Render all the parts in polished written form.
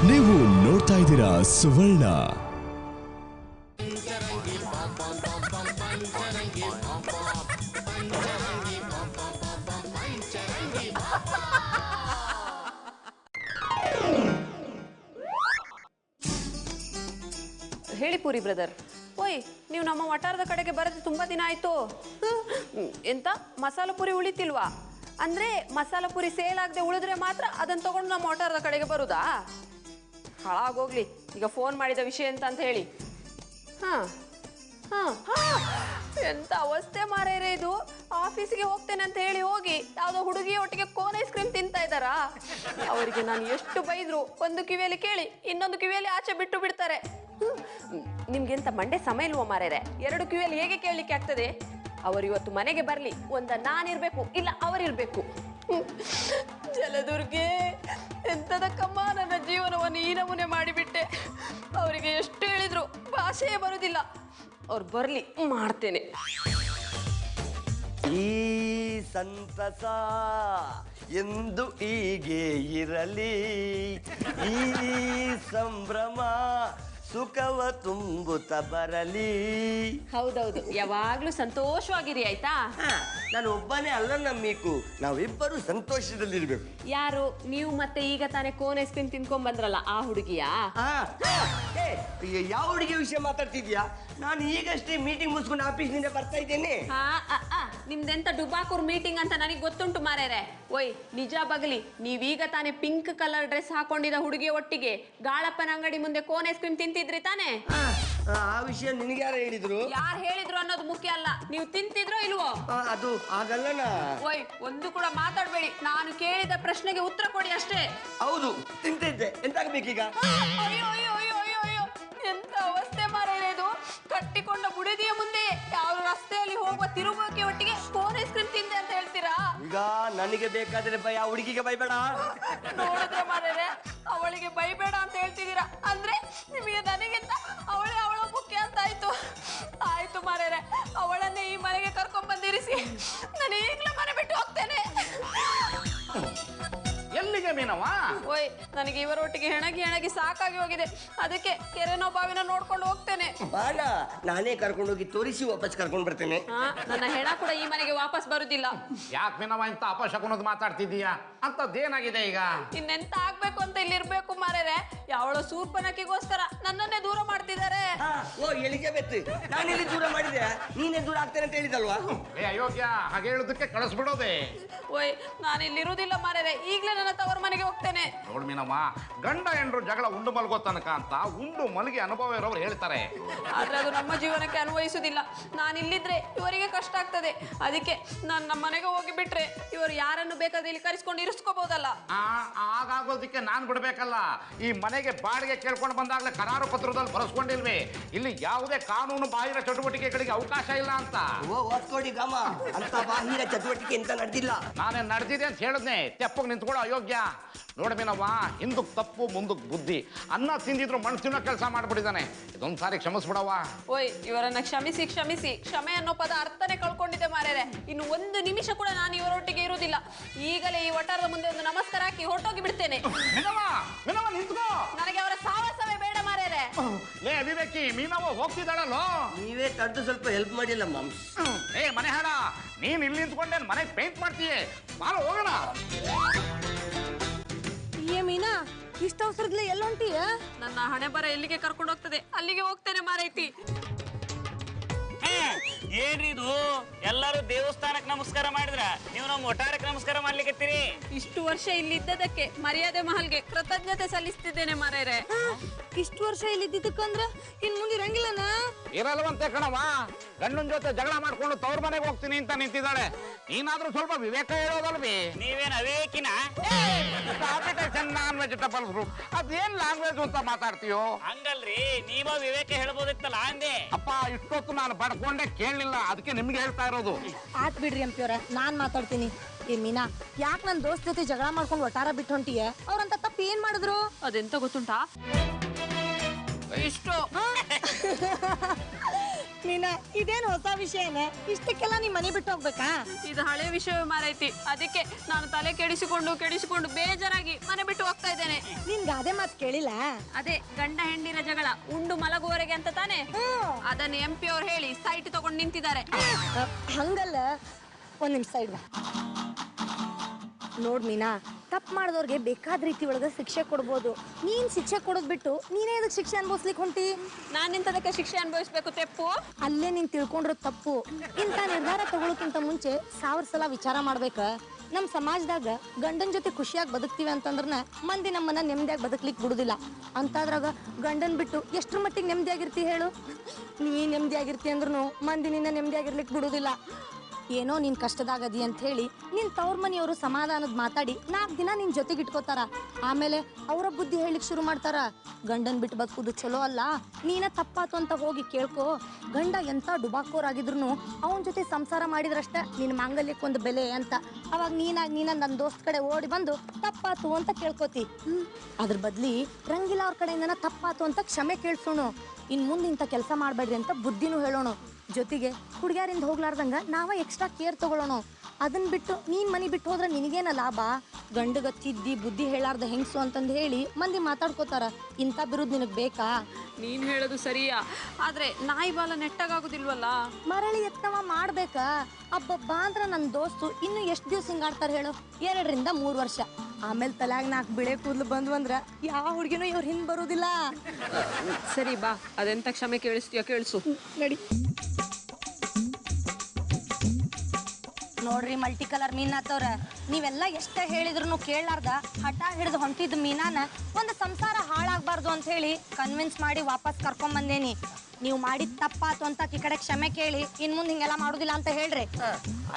ನೀವು ನೋಡ್ತಾ ಇದ್ದೀರಾ ಸುವರ್ಣ. ಹೇಳಿ ಪೂರಿ ಬ್ರದರ್. ಓಯ್, ನೀವು ನಮ್ಮ ವಟಾರದ ಕಡೆಗೆ ಬರೋದು ತುಂಬಾ ದಿನ ಆಯ್ತು. ಎಂತ ಮಸಾಲ ಪುರಿ ಉಳಿತಿಲ್ವಾ? ಅಂದ್ರೆ ಮಸಾಲ ಪುರಿ ಸೇಲ್ ಆಗದೆ ಉಳಿದ್ರೆ ಮಾತ್ರ ಅದನ್ನ ತಗೊಂಡು ನಮ್ಮ ವಟಾರದ ಕಡೆಗೆ ಬರುದಾ? ಹಾಳಾಗೋಗ್ಲಿ, ಈಗ ಫೋನ್ ಮಾಡಿದ ವಿಷಯ ಅಂತ ಹೇಳಿ. ಹಾ ಹಾ ಎಂತ ಅವಸ್ಥೆ ಮಾರೇರೆ ಇದು. ಆಫೀಸಿಗೆ ಹೋಗ್ತೇನೆ ಅಂತ ಹೇಳಿ ಹೋಗಿ ಯಾವ್ದೋ ಹುಡುಗಿ ಒಟ್ಟಿಗೆ ಕೋನ್ ಐಸ್ ಕ್ರೀಮ್ ತಿಂತಾ ಇದ್ದಾರಾ? ಅವರಿಗೆ ನಾನು ಎಷ್ಟು ಬೈದ್ರು ಒಂದು ಕಿವಿಯಲ್ಲಿ ಕೇಳಿ ಇನ್ನೊಂದು ಕಿವಿಯಲ್ಲಿ ಆಚೆ ಬಿಟ್ಟು ಬಿಡ್ತಾರೆ. ನಿಮ್ಗೆಂತ ಮಂಡೆ ಸಮಯ ಇಲ್ವೋ ಮಾರೇರೆ? ಎರಡು ಕಿವಿಯಲ್ಲಿ ಹೇಗೆ ಕೇಳಲಿಕ್ಕೆ ಆಗ್ತದೆ? ಅವರು ಇವತ್ತು ಮನೆಗೆ ಬರ್ಲಿ, ಒಂದ ನಾನಿರ್ಬೇಕು ಇಲ್ಲ ಅವರಿರ್ಬೇಕು. ಜಲದುರ್ಗೆ, ಎಂತದಕ್ಕಮ್ಮ ನನ್ನ ಜೀವನವನ್ನು ಈ ನಮೂನೆ ಮಾಡಿಬಿಟ್ಟೆ. ಅವರಿಗೆ ಎಷ್ಟು ಹೇಳಿದ್ರು ಭಾಷೆಯೇ ಬರುದಿಲ್ಲ. ಅವ್ರು ಬರ್ಲಿ, ಮಾಡ್ತೇನೆ. ಈ ಸಂತಸ ಎಂದು ಹೀಗೆ ಇರಲಿ, ಈ ಸಂಭ್ರಮ ಸುಖವ ತುಂಬುತ್ತ ಬರಲಿ. ಹೌದೌದು, ಯಾವಾಗ್ಲೂ ಸಂತೋಷವಾಗಿರಿ ಆಯ್ತಾ? ನಾನು ಒಬ್ಬನೇ ಅಲ್ಲ ನಮ್ಮೀಕು, ನಾವಿಬ್ಬರು ಸಂತೋಷದಲ್ಲಿರ್ಬೇಕು. ಯಾರು ನೀವು? ಮತ್ತೆ ಈಗ ತಾನೇ ಕೋನ್ ಐಸ್ ಕ್ರೀಮ್ ತಿನ್ಕೊಂಡ್ ಬಂದ್ರಲ್ಲ ಆ ಹುಡುಗಿಯಾ? ಯಾವ ಹುಡುಗಿ ವಿಷಯ ಮಾತಾಡ್ತಿದ್ಯಾ? ನಾನು ಈಗಷ್ಟೇ ಮೀಟಿಂಗ್ ಮುಗಿಸ್ಕೊಂಡು ಆಫೀಸ್ನಿಂದ ಬರ್ತಾ ಇದ್ದೇನೆ. ನಿಮ್ದೆಂತ ಡುಬಾಕೂರ್ ಮೀಟಿಂಗ್ ಅಂತ ನನಗೆ ಗೊತ್ತುಂಟು ಮಾರೇರೆ. ಓಯ್, ನಿಜ ಬಗಲಿ, ನೀವೀಗ ತಾನೇ ಪಿಂಕ್ ಕಲರ್ ಡ್ರೆಸ್ ಹಾಕೊಂಡಿದ್ದ ಹುಡುಗಿಯ ಒಟ್ಟಿಗೆ ಗಾಳಪ್ಪನ ಅಂಗಡಿ ಮುಂದೆ ಕೋನ್ ಐಸ್ ಕ್ರೀಮ್ ತಿಂತಿದ್ರಿ ತಾನೇ? ಆ ವಿಷಯ ನಿನಗೆ ಯಾರು ಹೇಳಿದ್ರು? ಯಾರು ಹೇಳಿದ್ರು ಅನ್ನೋದು ಮುಖ್ಯ ಅಲ್ಲ, ನೀವು ತಿಂತಿದ್ರೋ ಇಲ್ವೋ? ಅದು ಆಗಲ್ಲ. ಓಯ್, ಒಂದು ಕೂಡ ಮಾತಾಡ್ಬೇಡಿ, ನಾನು ಕೇಳಿದ ಪ್ರಶ್ನೆಗೆ ಉತ್ತರ ಕೊಡಿ ಅಷ್ಟೇ. ಹೌದು, ತಿಂತಿದ್ದೆ. ಎಂತಾಗಬೇಕೀಗ? ಅಯ್ಯೋ ಅಯ್ಯೋ ಅಯ್ಯೋ ಅಯ್ಯೋ ಅಯ್ಯೋ, ಎಂತ ಅವಸ್ಥೆ ಮಾರೇರೆ ಇದು. ಕಟ್ಟಿಕೊಂಡ ಬುಡದಿಯ ಮುಂದೆ ಯಾವ ರಸ್ತೆಯಲ್ಲಿ ಹೋಗುವ ತಿರುಗುವಿಕೆ ಒಟ್ಟಿಗೆ ಕೋನ್ ಐಸ್ ಕ್ರೀಮ್ ತಿಂದೆ ಅಂತ ಹೇಳ್ತೀರಾ? ಈಗ ನನಗೆ ಬೇಕಾದ್ರೆ ಭಯ, ಹುಡುಗಿಗೆ ಬೈಬೇಡ. ನೋಡಿದ್ರೆ ಮಾರೇರೆ, ಅವಳಿಗೆ ಬೈಬೇಡ ಅಂತ ಹೇಳ್ತಿದ್ದೀರಾ ಅಂದ್ರೆ ನಿಮಗೆ ನನಗಿಂತ ಅವಳ ಮುಖ್ಯ ಅಂತ ಆಯ್ತು. ಆಯ್ತು ಮಾರೇರೆ, ಅವಳನ್ನೇ ಈ ಮನೆಗೆ ಕರ್ಕೊಂಡ್ ಬಂದಿರಿಸಿ, ನಾನು ಈಗಲೇ ಮನೆ ಬಿಟ್ಟು ಹೋಗ್ತೇನೆ. ಎಲ್ಲಿಗೆ ಮೀನವ್ವ? ಓಯ್, ನನಗೆ ಇವರೊಟ್ಟಿಗೆ ಹೆಣಗಿ ಸಾಕಾಗಿ ಹೋಗಿದೆ. ಅದಕ್ಕೆ ಕೆರೆನೋ ಬಾವಿನ ನೋಡ್ಕೊಂಡು ಹೋಗ್ತೇನೆ. ಬಾಣ, ನಾನೇ ಕರ್ಕೊಂಡು ಹೋಗಿ ತೋರಿಸಿ ವಾಪಸ್ ಕರ್ಕೊಂಡು ಬರ್ತೇನೆ. ನನ್ನ ಹೆಣ ಕೂಡ ಈ ಮನೆಗೆ ವಾಪಸ್ ಬರುದಿಲ್ಲ. ಯಾಕೆ ಮೀನವ್ವ ಇಂತ ಅಪಶಕುನದ ಮಾತಾಡ್ತಿದ್ದೀಯಾ? ಅಂತದ್ದೇನಾಗಿದೆ ಈಗ? ಇನ್ನೆಂತ ಆಗ್ಬೇಕು ಅಂತ ಇಲ್ಲಿರ್ಬೇಕು ಮಾರೇರೆ. ಯಾವಳೋ ಸೂರ್ಪನಕ್ಕಿಗೋಸ್ಕರ ನನ್ನನ್ನೇ ದೂರ ಮಾಡ್ತಿದ್ದಾರೆ. ಓ ಎಲಿಜಬೆತ್, ನಾನೆಲ್ಲಿ ದೂರ ಮಾಡಿದೆ? ನೀನೇ ದೂರ ಆಗ್ತೇನೆ ಅಂತ ಹೇಳಿದಲ್ವಾ? ಅಯೋಗ್ಯ, ಹಾಗೆ ಹೇಳುದಕ್ಕೆ ಕಳಿಸ್ಬಿಡೋದೆ. ಓಯ್, ನಾನು ಇಲ್ಲಿರುವುದಿಲ್ಲ ಮಾರೇರೆ, ಈಗಲೇ ನನ್ನ ತವರ ಮನೆಗೆ ಹೋಗ್ತೇನೆ. ನೋಡ್ ಮೀನವ್ವ, ಗಂಡ ಹೆಂಡ್ರು ಜಗಳ ಉಂಡು ಮಲಗೋ ತನಕ ಅಂತ ಉಂಡು ಮಲಗಿ ಅನುಭವ ಇರೋರು ಹೇಳ್ತಾರೆ. ಆದ್ರೆ ಅದು ನಮ್ಮ ಜೀವನಕ್ಕೆ ಅನ್ವಯಿಸುದಿಲ್ಲ. ನಾನು ಇಲ್ಲಿದ್ರೆ ಇವರಿಗೆ ಕಷ್ಟ ಆಗ್ತದೆ. ಅದಕ್ಕೆ ನಾನು ನಮ್ಮ ಮನೆಗೆ ಹೋಗಿ ಬಿಟ್ರೆ ಇವರು ಯಾರನ್ನು ಬೇಕಾದ್ರೆ ಇಲ್ಲಿ ಕರೆಸ್ಕೊಂಡು ಇರಿಸ್ಕೋಬಹುದಲ್ಲ. ಆಗೋದಕ್ಕೆ ನಾನ್ ಬಿಡ್ಬೇಕಲ್ಲ. ಈ ಮನೆಗೆ ಬಾಡಿಗೆ ಕೇಳ್ಕೊಂಡು ಬಂದಾಗ್ಲೇ ಕರಾರು ಪತ್ರದಲ್ಲಿ ಬರೆಸ್ಕೊಂಡಿಲ್ವೇ ಇಲ್ಲಿ ಯಾವುದೇ ಕಾನೂನು ಬಾಹಿರ ಚಟುವಟಿಕೆಗಳಿಗೆ ಅವಕಾಶ ಇಲ್ಲ ಅಂತ? ಓದ್ಕೊಡಿ ಗಾಮ, ಅಂತ ಬಾಹಿರ ಚಟುವಟಿಕೆ ಎಂತ ನಡೆದಿಲ್ಲ. ನಾನೇ ನಡೆದಿದೆ ಅಂತ ಹೇಳಿದ್ನೆ, ತೆಪ್ಪಗೆ ನಿಂತ್ಕೊಳ್ಳೋ ಅಯೋಗ್ಯ. ನೋಡ ಮೀನವ್ವ, ಹಿಂದಕ್ಕೆ ತಪ್ಪು ಮುಂದಕ್ಕೆ ಬುದ್ಧಿ. ಅನ್ನ ತಿಂದಿದ್ರು ಮಣ್ಣು ತಿನ್ನೋ ಕೆಲಸ ಮಾಡ್ಬಿಟ್ಟಿದ್ದಾನೆ. ಇದೊಂದು ಸಾರಿ ಕ್ಷಮಿಸ್ಬಿಡವ್ವ. ಓಯ್, ಇವರನ್ನ ಕ್ಷಮಿಸಿ ಕ್ಷಮೆ ಅನ್ನೋ ಪದ ಅರ್ಥನೇ ಕಳ್ಕೊಂಡಿದ್ದೆ ಮಾರೇರೆ. ಇನ್ನು ಒಂದು ನಿಮಿಷ ಕೂಡ ನಾನು ಇವರೊಟ್ಟಿಗೆ ಇರುವುದಿಲ್ಲ. ಈಗಲೇ ಈ ವಟಾರದ ಮುಂದೆ ಒಂದು ನಮಸ್ಕಾರ ಹಾಕಿ ಹೊರಟೋಗಿ ಬಿಡ್ತೇನೆ. ನಿಂತ್ಕೋ, ನನಗೆ ಅವರ ಸಾಹಸವೇ ಬೇಡ ಮಾರೇರೆ. ಲೇ ಅವಿವೇಕಿ, ಮೀನವ್ವ ಹೋಗ್ತಿದ್ದಾಳಲ್ಲೋ, ನೀವೇ ತಡ್ದು ಸ್ವಲ್ಪ ಹೆಲ್ಪ್ ಮಾಡಿಲ್ಲ ಮಾಮ್ಸ್. ಮನೆ ಹಾಡ, ನೀನ್ ಇಲ್ಲಿ ನಿಂತ್ಕೊಂಡೆ ಮನೆಗೆ ಪೇಂಟ್ ಮಾಡ್ತೀಯೇ, ಬಾರೋ ಹೋಗೋಣ. ಮೀನಾ, ಇಷ್ಟ ಅವಸರದ್ಲೆ ಎಲ್ಲ ಹೊಂಟಿಯ? ನನ್ನ ಹಣೆ ಬರ ಎಲ್ಲಿಗೆ ಕರ್ಕೊಂಡು ಹೋಗ್ತದೆ ಅಲ್ಲಿಗೆ ಹೋಗ್ತೇನೆ ಮಾರೈತಿ. ಏನ್ರಿ ಇದು? ಎಲ್ಲರೂ ದೇವಸ್ಥಾನಕ್ಕೆ ನಮಸ್ಕಾರ ಮಾಡಿದ್ರ, ನೀವು ನಮ್ಮ ಒಟ್ಟಾರಕ್ಕೆ ನಮಸ್ಕಾರ ಮಾಡ್ಲಿಕ್ಕತ್ತೀರಿ? ಇಷ್ಟು ವರ್ಷ ಇಲ್ಲಿ ಇದ್ದದಕ್ಕೆ ಮರ್ಯಾದೆ ಮಹಲ್ಗೆ ಕೃತಜ್ಞತೆ ಸಲ್ಲಿಸ್ತಿದ್ದೇನೆ ಮಾರೇರೆ. ಇಷ್ಟು ವರ್ಷ ಇಲ್ಲಿ ಇದ್ದಿದ್ದಕ್ಕಂದ್ರ ಇನ್ ಮುಂದೆ ಇರಂಗಿಲ್ಲನ? ಇರಲ್ವಂತೆ ಕಣವ, ಗಂಡನ ಜೊತೆ ಜಗಳ ಮಾಡ್ಕೊಂಡು ತವ್ರ ಮನೆಗೆ ಹೋಗ್ತೀನಿ ಅಂತ ನಿಂತಿದ್ದಾಳೆ. ನೀನಾದ್ರೂ ಸ್ವಲ್ಪ ವಿವೇಕ ಹೇಳೋದಲ್ವಿ? ನೀವೇನ್ ಅವೇಕಿನ? ನಾನ್ ವೆಜಿಟಬಲ್ ಫ್ರೂಟ್, ಅದೇನ್ ಲ್ಯಾಂಗ್ವೇಜ್ ಅಂತ ಮಾತಾಡ್ತೀಯೋ? ಹಂಗಲ್ರಿ, ನೀವ ವಿವೇಕ ಹೇಳ್ಬೋದಿತ್ತಲ್ಲ ಅಂದೆ. ಅಪ್ಪ, ಇಷ್ಟೊತ್ತು ನಾನು ಬಡ್ಕೊಂಡೆ ಕೇಳಲಿಲ್ಲ, ಅದಕ್ಕೆ ನಿಮ್ಗೆ ಹೇಳ್ತಾ ಇರೋದು. ಆತ್ ಬಿಡ್ರಿ ಅಂಪಿಯವ್ರ, ನಾನ್ ಮಾತಾಡ್ತೀನಿ. ಮೀನಾ, ಯಾಕೆ ನನ್ನ ದೋಸ್ತ ಜೊತೆ ಜಗಳ ಮಾಡ್ಕೊಂಡು ಒಟ್ಟಾರ ಬಿಟ್ಟು ಹೊಂಟಿಯ? ಅವ್ರಂತ ತಪ್ಪು ಏನ್ ಮಾಡಿದ್ರು? ಅದೆಂತ ಗೊತ್ತುಂಟಾ? ಇಷ್ಟು ಮೀನಾ ಇದೇನ್ ಹೊಸ ವಿಷಯನ? ಇಷ್ಟಕ್ಕೆಲ್ಲ ನೀ ಮನೆ ಬಿಟ್ಟು ಹೋಗ್ಬೇಕಾ? ಇದು ಹಳೆ ವಿಷಯ ಮಾರೈತಿ. ಅದಕ್ಕೆ ನಾನು ತಲೆ ಕೆಡಿಸಿಕೊಂಡು ಬೇಜಾರಾಗಿ ಮನೆ ಬಿಟ್ಟು ಹೋಗ್ತಾ ಇದ್ದೇನೆ. ನಿನ್ ಗಾದೆ ಮಾತು ಕೇಳಿಲ್ಲ? ಅದೇ ಗಂಡ ಹೆಂಡಿರ ಜಗಳ ಉಂಡು ಮಲಗುವವರೆಗೆ ಅಂತ ತಾನೆ. ಅದನ್ನ MP ಅವ್ರು ಹೇಳಿ ಸೈಟ್ ತಗೊಂಡು ನಿಂತಿದ್ದಾರೆ. ಹಂಗಲ್ಲ, ಒಂದ್ ನಿಮಿಷ ಸೈಡ್ ಬಾ. ನೋಡ್ ಮೀನಾ, ತಪ್ಪು ಮಾಡಿದವ್ರಿಗೆ ಬೇಕಾದ ರೀತಿ ಒಳಗ ಶಿಕ್ಷೆ ಕೊಡ್ಬೋದು. ನೀನ್ ಶಿಕ್ಷೆ ಕೊಡೋದ್ ಬಿಟ್ಟು ನೀನೇ ಅದಕ್ಕೆ ಶಿಕ್ಷೆ ಅನ್ಭವಿಸ್ಲಿಕ್ಕೆ ಹೊಂಟಿ. ನಾನು ನಿಂತದಕ್ಕೆ ಶಿಕ್ಷೆ ಅನುಭವಿಸ್ಬೇಕು ತೆಪ್ಪು? ಅಲ್ಲೇ ನೀನ್ ತಿಳ್ಕೊಂಡ್ರ ತಪ್ಪು. ಇಂಥ ನಿರ್ಧಾರ ತಗೊಳಕ್ಕಿಂತ ಮುಂಚೆ 1000 ಸಲ ವಿಚಾರ ಮಾಡ್ಬೇಕ. ನಮ್ಮ ಸಮಾಜದಾಗ ಗಂಡನ ಜೊತೆ ಖುಷಿಯಾಗಿ ಬದುಕ್ತೀವಿ ಅಂತಂದ್ರನ ಮಂದಿ ನಮ್ಮನ್ನ ನೆಮ್ಮದಿಯಾಗಿ ಬದುಕ್ಲಿಕ್ಕೆ ಬಿಡುದಿಲ್ಲ. ಅಂತಾದ್ರಾಗ ಗಂಡನ್ ಬಿಟ್ಟು ಎಷ್ಟ್ರ ಮಟ್ಟಿಗೆ ನೆಮ್ಮದಿಯಾಗಿರ್ತಿ ಹೇಳು? ನೀ ನೆಮ್ಮದಿಯಾಗಿರ್ತಿ ಅಂದ್ರೂ ಮಂದಿ ನಿನ್ನ ನೆಮ್ಮದಿಯಾಗಿರ್ಲಿಕ್ಕೆ ಬಿಡುದಿಲ್ಲ. ಏನೋ ನೀನ್ ಕಷ್ಟದಾಗದಿ ಅಂತ ಹೇಳಿ ನಿನ್ ತವ್ರ ಮನೆಯವರು ಸಮಾಧಾನದ ಮಾತಾಡಿ 4 ದಿನ ನಿನ್ ಜೊತೆಗೆ ಇಟ್ಕೋತಾರ. ಆಮೇಲೆ ಅವರ ಬುದ್ಧಿ ಹೇಳಿಕ್ ಶುರು ಮಾಡ್ತಾರ. ಗಂಡನ್ ಬಿಟ್ಟು ಬದುಕುದು ಚಲೋ ಅಲ್ಲ, ನೀನ ತಪ್ಪಾತು ಅಂತ ಹೋಗಿ ಕೇಳ್ಕೊ. ಗಂಡ ಎಂತ ಡುಬಾಕೋರಾಗಿದ್ರು ಅವನ ಜೊತೆ ಸಂಸಾರ ಮಾಡಿದ್ರಷ್ಟೇ ನಿನ್ ಮಾಂಗಲ್ಯಕ್ಕೊಂದು ಬೆಲೆ ಅಂತ. ಅವಾಗ ನೀನಾಗಿ ನನ್ನ ದೋಸ್ತ್ ಕಡೆ ಓಡಿ ಬಂದು ತಪ್ಪಾತು ಅಂತ ಕೇಳ್ಕೊತಿ. ಅದ್ರ ಬದ್ಲಿ ರಂಗಿಲ್ಲ ಅವ್ರ ಕಡೆಯಿಂದ ತಪ್ಪಾತು ಅಂತ ಕ್ಷಮೆ ಕೇಳ್ಸೋಣ. ಇನ್ ಮುಂದೆ ಇಂಥ ಕೆಲಸ ಮಾಡ್ಬೇಡ್ರಿ ಅಂತ ಬುದ್ಧಿನೂ ಹೇಳೋಣ. ಜೊತೆಗೆ ಹುಡುಗ್ಯಾರಿಂದ ಹೋಗ್ಲಾರ್ದಂಗ ನಾವ ಎಕ್ಸ್ಟ್ರಾ ಕೇರ್ ತಗೊಳ್ಳೋಣ. ಅದನ್ನ ಬಿಟ್ಟು ನೀನ್ ಮನೆ ಬಿಟ್ಟು ಹೋದ್ರೆ ನಿನಗೇನ ಲಾಭ? ಗಂಡಗ ತಿದ್ದಿ ಬುದ್ಧಿ ಹೇಳಾರ್ದ ಹೆಂಗ್ಸು ಅಂತಂದು ಹೇಳಿ ಮಂದಿ ಮಾತಾಡ್ಕೋತಾರ. ಇಂಥ ಬಿರುದು ನಿನಗ್ ಬೇಕಾ? ನೀನ್ ಹೇಳೋದು ಸರಿಯಾ, ಆದ್ರೆ ನಾಯಿ ಬಾಲ ನೆಟ್ಟಾಗುದಿಲ್ವಲ್ಲ. ಮರಳಿ ಯತ್ನವ ಮಾಡ್ಬೇಕಾ? ಅಬ್ಬಬ್ಬ ಅಂದ್ರ ನನ್ನ ದೋಸ್ತು ಇನ್ನು ಎಷ್ಟು ದಿವ್ಸ ಹಿಂಗಾಡ್ತಾರ ಹೇಳು? 2 ರಿಂದ 3 ವರ್ಷ. ಆಮೇಲೆ ತಲೆಯಾಗ 4 ಬಿಳೆ ಕೂದಲು ಬಂದ್ವಂದ್ರ ಯಾವ ಹುಡುಗಿನೂ ಇವ್ರ ಹಿಂದ್ ಬರುದಿಲ್ಲ. ಸರಿ ಬಾ, ಅದೆಂತ ಕ್ಷಮೆ ಕೇಳಿಸ್ತೀಯ ಕೇಳಿಸು. ನಡಿ. ನೋಡ್ರಿ ಮಲ್ಟಿ ಕಲರ್ ಮೀನಾತವ್ರ, ನೀವೆಲ್ಲ ಎಷ್ಟ ಹೇಳಿದ್ರು ಕೇಳಾರ್ದ ಹಠ ಹಿಡಿದು ಹೊಂಟಿದ್ ಮೀನಾನ ಒಂದು ಸಂಸಾರ ಹಾಳಾಗ್ಬಾರ್ದು ಅಂತ ಹೇಳಿ ಕನ್ವಿನ್ಸ್ ಮಾಡಿ ವಾಪಸ್ ಕರ್ಕೊಂಡ್ ಬಂದೇನಿ. ನೀವು ಮಾಡಿದ ತಪ್ಪಾತು ಅಂತ ಈ ಕಡೆ ಕ್ಷಮೆ ಕೇಳಿ ಇನ್ ಮುಂದೆ ಹಿಂಗೆಲ್ಲ ಮಾಡುದಿಲ್ಲ ಅಂತ ಹೇಳ್ರಿ.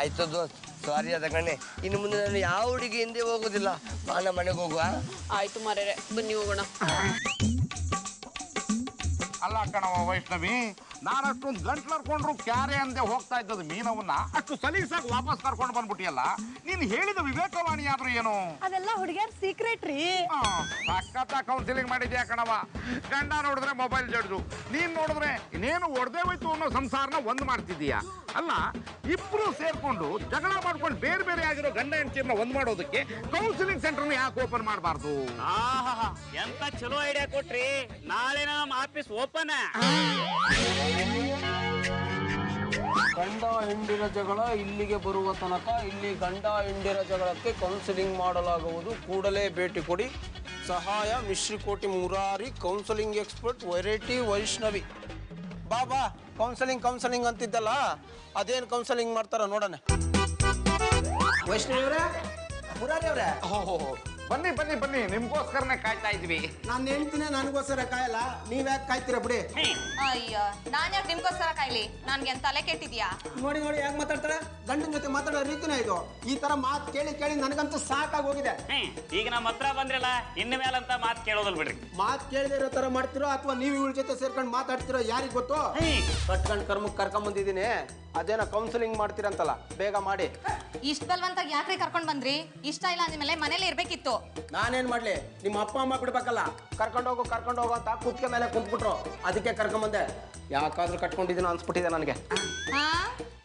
ಆಯ್ತು ದೋಸ್ತ್, ಸಾರಿ ಅದ ಕಣೆ. ಇನ್ನು ಮುಂದೆ ನಾನು ಯಾವ ಹುಡುಗಿ ಹಿಂದೆ ಹೋಗೋದಿಲ್ಲ. ಬಾನ ಮನೆಗೆ ಹೋಗುವ. ಆಯ್ತು ಮಾರ್ರೆ, ಬನ್ನಿ ಹೋಗೋಣ. ಅಲ್ಲ ಕಣವ ವೈಷ್ಣವಿ, ನಾನು ಅಷ್ಟೊಂದು ಗಂಟ್ಲರ್ಕೊಂಡ್ರು ಕ್ಯಾರೆ ಅಂದೆ ಹೋಗ್ತಾ ಇದ್ದದ್ದು ಮೀನವನ್ನ ಅಷ್ಟು ಸಲೀಸಾಗಿ ವಾಪಸ್ ಕರ್ಕೊಂಡು ಬಂದ್ಬಿಟ್ಟಿಯಲ್ಲ. ನೀನು ಹೇಳಿದ ವಿವೇಕವಾಣಿ ಆದ್ರೂ ಏನು? ಅದೆಲ್ಲ ಹುಡುಗಿಯರ್ ಸೀಕ್ರೆಟ್ ರೀ. ಸಖತ್ತ ಕೌನ್ಸಿಲಿಂಗ್ ಮಾಡಿದ್ಯಾ ಕಣವ. ಗಂಡ ನೋಡಿದ್ರೆ ಮೊಬೈಲ್ ಜಡ್ದು, ನೀನ್ ನೋಡಿದ್ರೆ ಇನ್ನೇನು ಒಡೆದೇ ಹೋಯ್ತು ಅನ್ನೋ ಸಂಸಾರನ ಒಂದು ಮಾಡ್ತಿದ್ದೀಯಾ. ಅಲ್ಲ, ಇಬ್ರು ಸೇರ್ಕೊಂಡು ಜಗಳ ಮಾಡ್ಕೊಂಡು ಬೇರೆ ಬೇರೆ ಆಗಿರೋ ಗಂಡ ಹೆಂಡತಿಯನ್ನ ಒಂದ್ ಮಾಡೋದಕ್ಕೆ ಕೌನ್ಸಿಲಿಂಗ್ ಸೆಂಟರ್ನ ಯಾಕೆ ಓಪನ್ ಮಾಡಬಾರ್ದು? ಎಂತ ಚಲೋ ಐಡಿಯಾ ಕೊಟ್ರಿ. ನಾಳೆ ನಮ್ಮ ಆಫೀಸ್ ಓಪನ್. ಗಂಡ ಹೆಂಡಿರ ಜಗಳ ಇಲ್ಲಿಗೆ ಬರುವ ತನಕ ಇಲ್ಲಿ ಗಂಡ ಹೆಂಡಿರ ಜಗಳಕ್ಕೆ ಕೌನ್ಸಿಲಿಂಗ್ ಮಾಡಲಾಗುವುದು. ಕೂಡಲೇ ಭೇಟಿ ಕೊಡಿ. ಸಹಾಯ Mishrikoti Murari, counselling expert variety Vaishnavi. ಬಾ ಕೌನ್ಸಿಲಿಂಗ್ ಅಂತಿದ್ದಲ್ಲ, ಅದೇನು ಕೌನ್ಸಿಲಿಂಗ್ ಮಾಡ್ತಾರ ನೋಡೋಣ. ವೈಷ್ಣವಿ ಅವರೇ, ಮುರಾರಿ ಅವರೇ, ಬನ್ನಿ ಬನ್ನಿ ಬನ್ನಿ, ನಿಮ್ಗೋಸ್ಕರನೇ ಕಾಯ್ತಾ ಇದ್ವಿ. ನಾನು ಹೇಳ್ತೀನಿ, ನನಗೋಸ್ಕರ ಕಾಯಲ್ಲ, ನೀವ್ಯಾಕೆ ಕಾಯ್ತೀರಾ ಬಿಡಿ. ಅಯ್ಯೋ, ನಾನ್ ಯಾಕೆ ನಿಮ್ಗೋಸ್ಕರ ಕಾಯ್ಲಿ? ನನ್ಗೆ ತಲೆ ಕೆಟ್ಟಿದ್ಯಾ? ನೋಡಿ ಯಾಕೆ ಮಾತಾಡ್ತಾಳೆ? ಗಂಡನ ಜೊತೆ ಮಾತಾಡೋ ರೀತಿನೇ ಇದು. ಈ ತರ ಮಾತು ಕೇಳಿ ನನಗಂತೂ ಸಾಕಾಗಿ ಹೋಗಿದೆ. ಈಗ ನಮ್ಮ ಹತ್ರ ಬಂದ್ರಲ್ಲ, ಇನ್ನು ಮೇಲಂತ ಮಾತು ಕೇಳೋದಲ್ ಬಿಡ್ರಿ. ಮಾತು ಕೇಳದೆ ಇರೋ ತರ ಮಾಡ್ತಿರೋ ಅಥವಾ ನೀವು ಇವ್ರ ಜೊತೆ ಸೇರ್ಕೊಂಡು ಮಾತಾಡ್ತಿರೋ ಯಾರಿಗ್ ಗೊತ್ತು? ಕಟ್ಕೊಂಡ್ ಕರ್ಮಕ್ ಕರ್ಕೊಂಡ್ ಬಂದಿದ್ದೀನಿ. ಅದೇನೋ ಕೌನ್ಸಿಲಿಂಗ್ ಮಾಡ್ತೀರಂತಲ್ಲ, ಬೇಗ ಮಾಡಿ. ಇಷ್ಟ ಬಲ್ವಂತಾಗ ಯಾಕ್ರಿ ಕರ್ಕೊಂಡ್ ಬಂದ್ರಿ? ಇಷ್ಟ ಇಲ್ಲ ಅಂದ್ಮೇಲೆ ಮನೇಲಿ ಇರ್ಬೇಕಿತ್ತು. ನಾನೇನ್ ಮಾಡ್ಲಿ? ನಿಮ್ಮ ಅಪ್ಪ ಅಮ್ಮ ಬಿಡ್ಬೇಕಲ್ಲ. ಕರ್ಕೊಂಡು ಹೋಗು ಅಂತ ಕುತ್ಕೆ ಮೇಲೆ ಕುಂತ್ಬಿಟ್ರು, ಅದಕ್ಕೆ ಕರ್ಕೊಂಡ್ ಬಂದೆ. ಯಾಕಾದ್ರೂ ಕಟ್ಕೊಂಡಿದ್ದೀನೋ ಅನ್ಸ್ಬಿಟ್ಟಿದೆ ನನಗೆ. ಹಾ,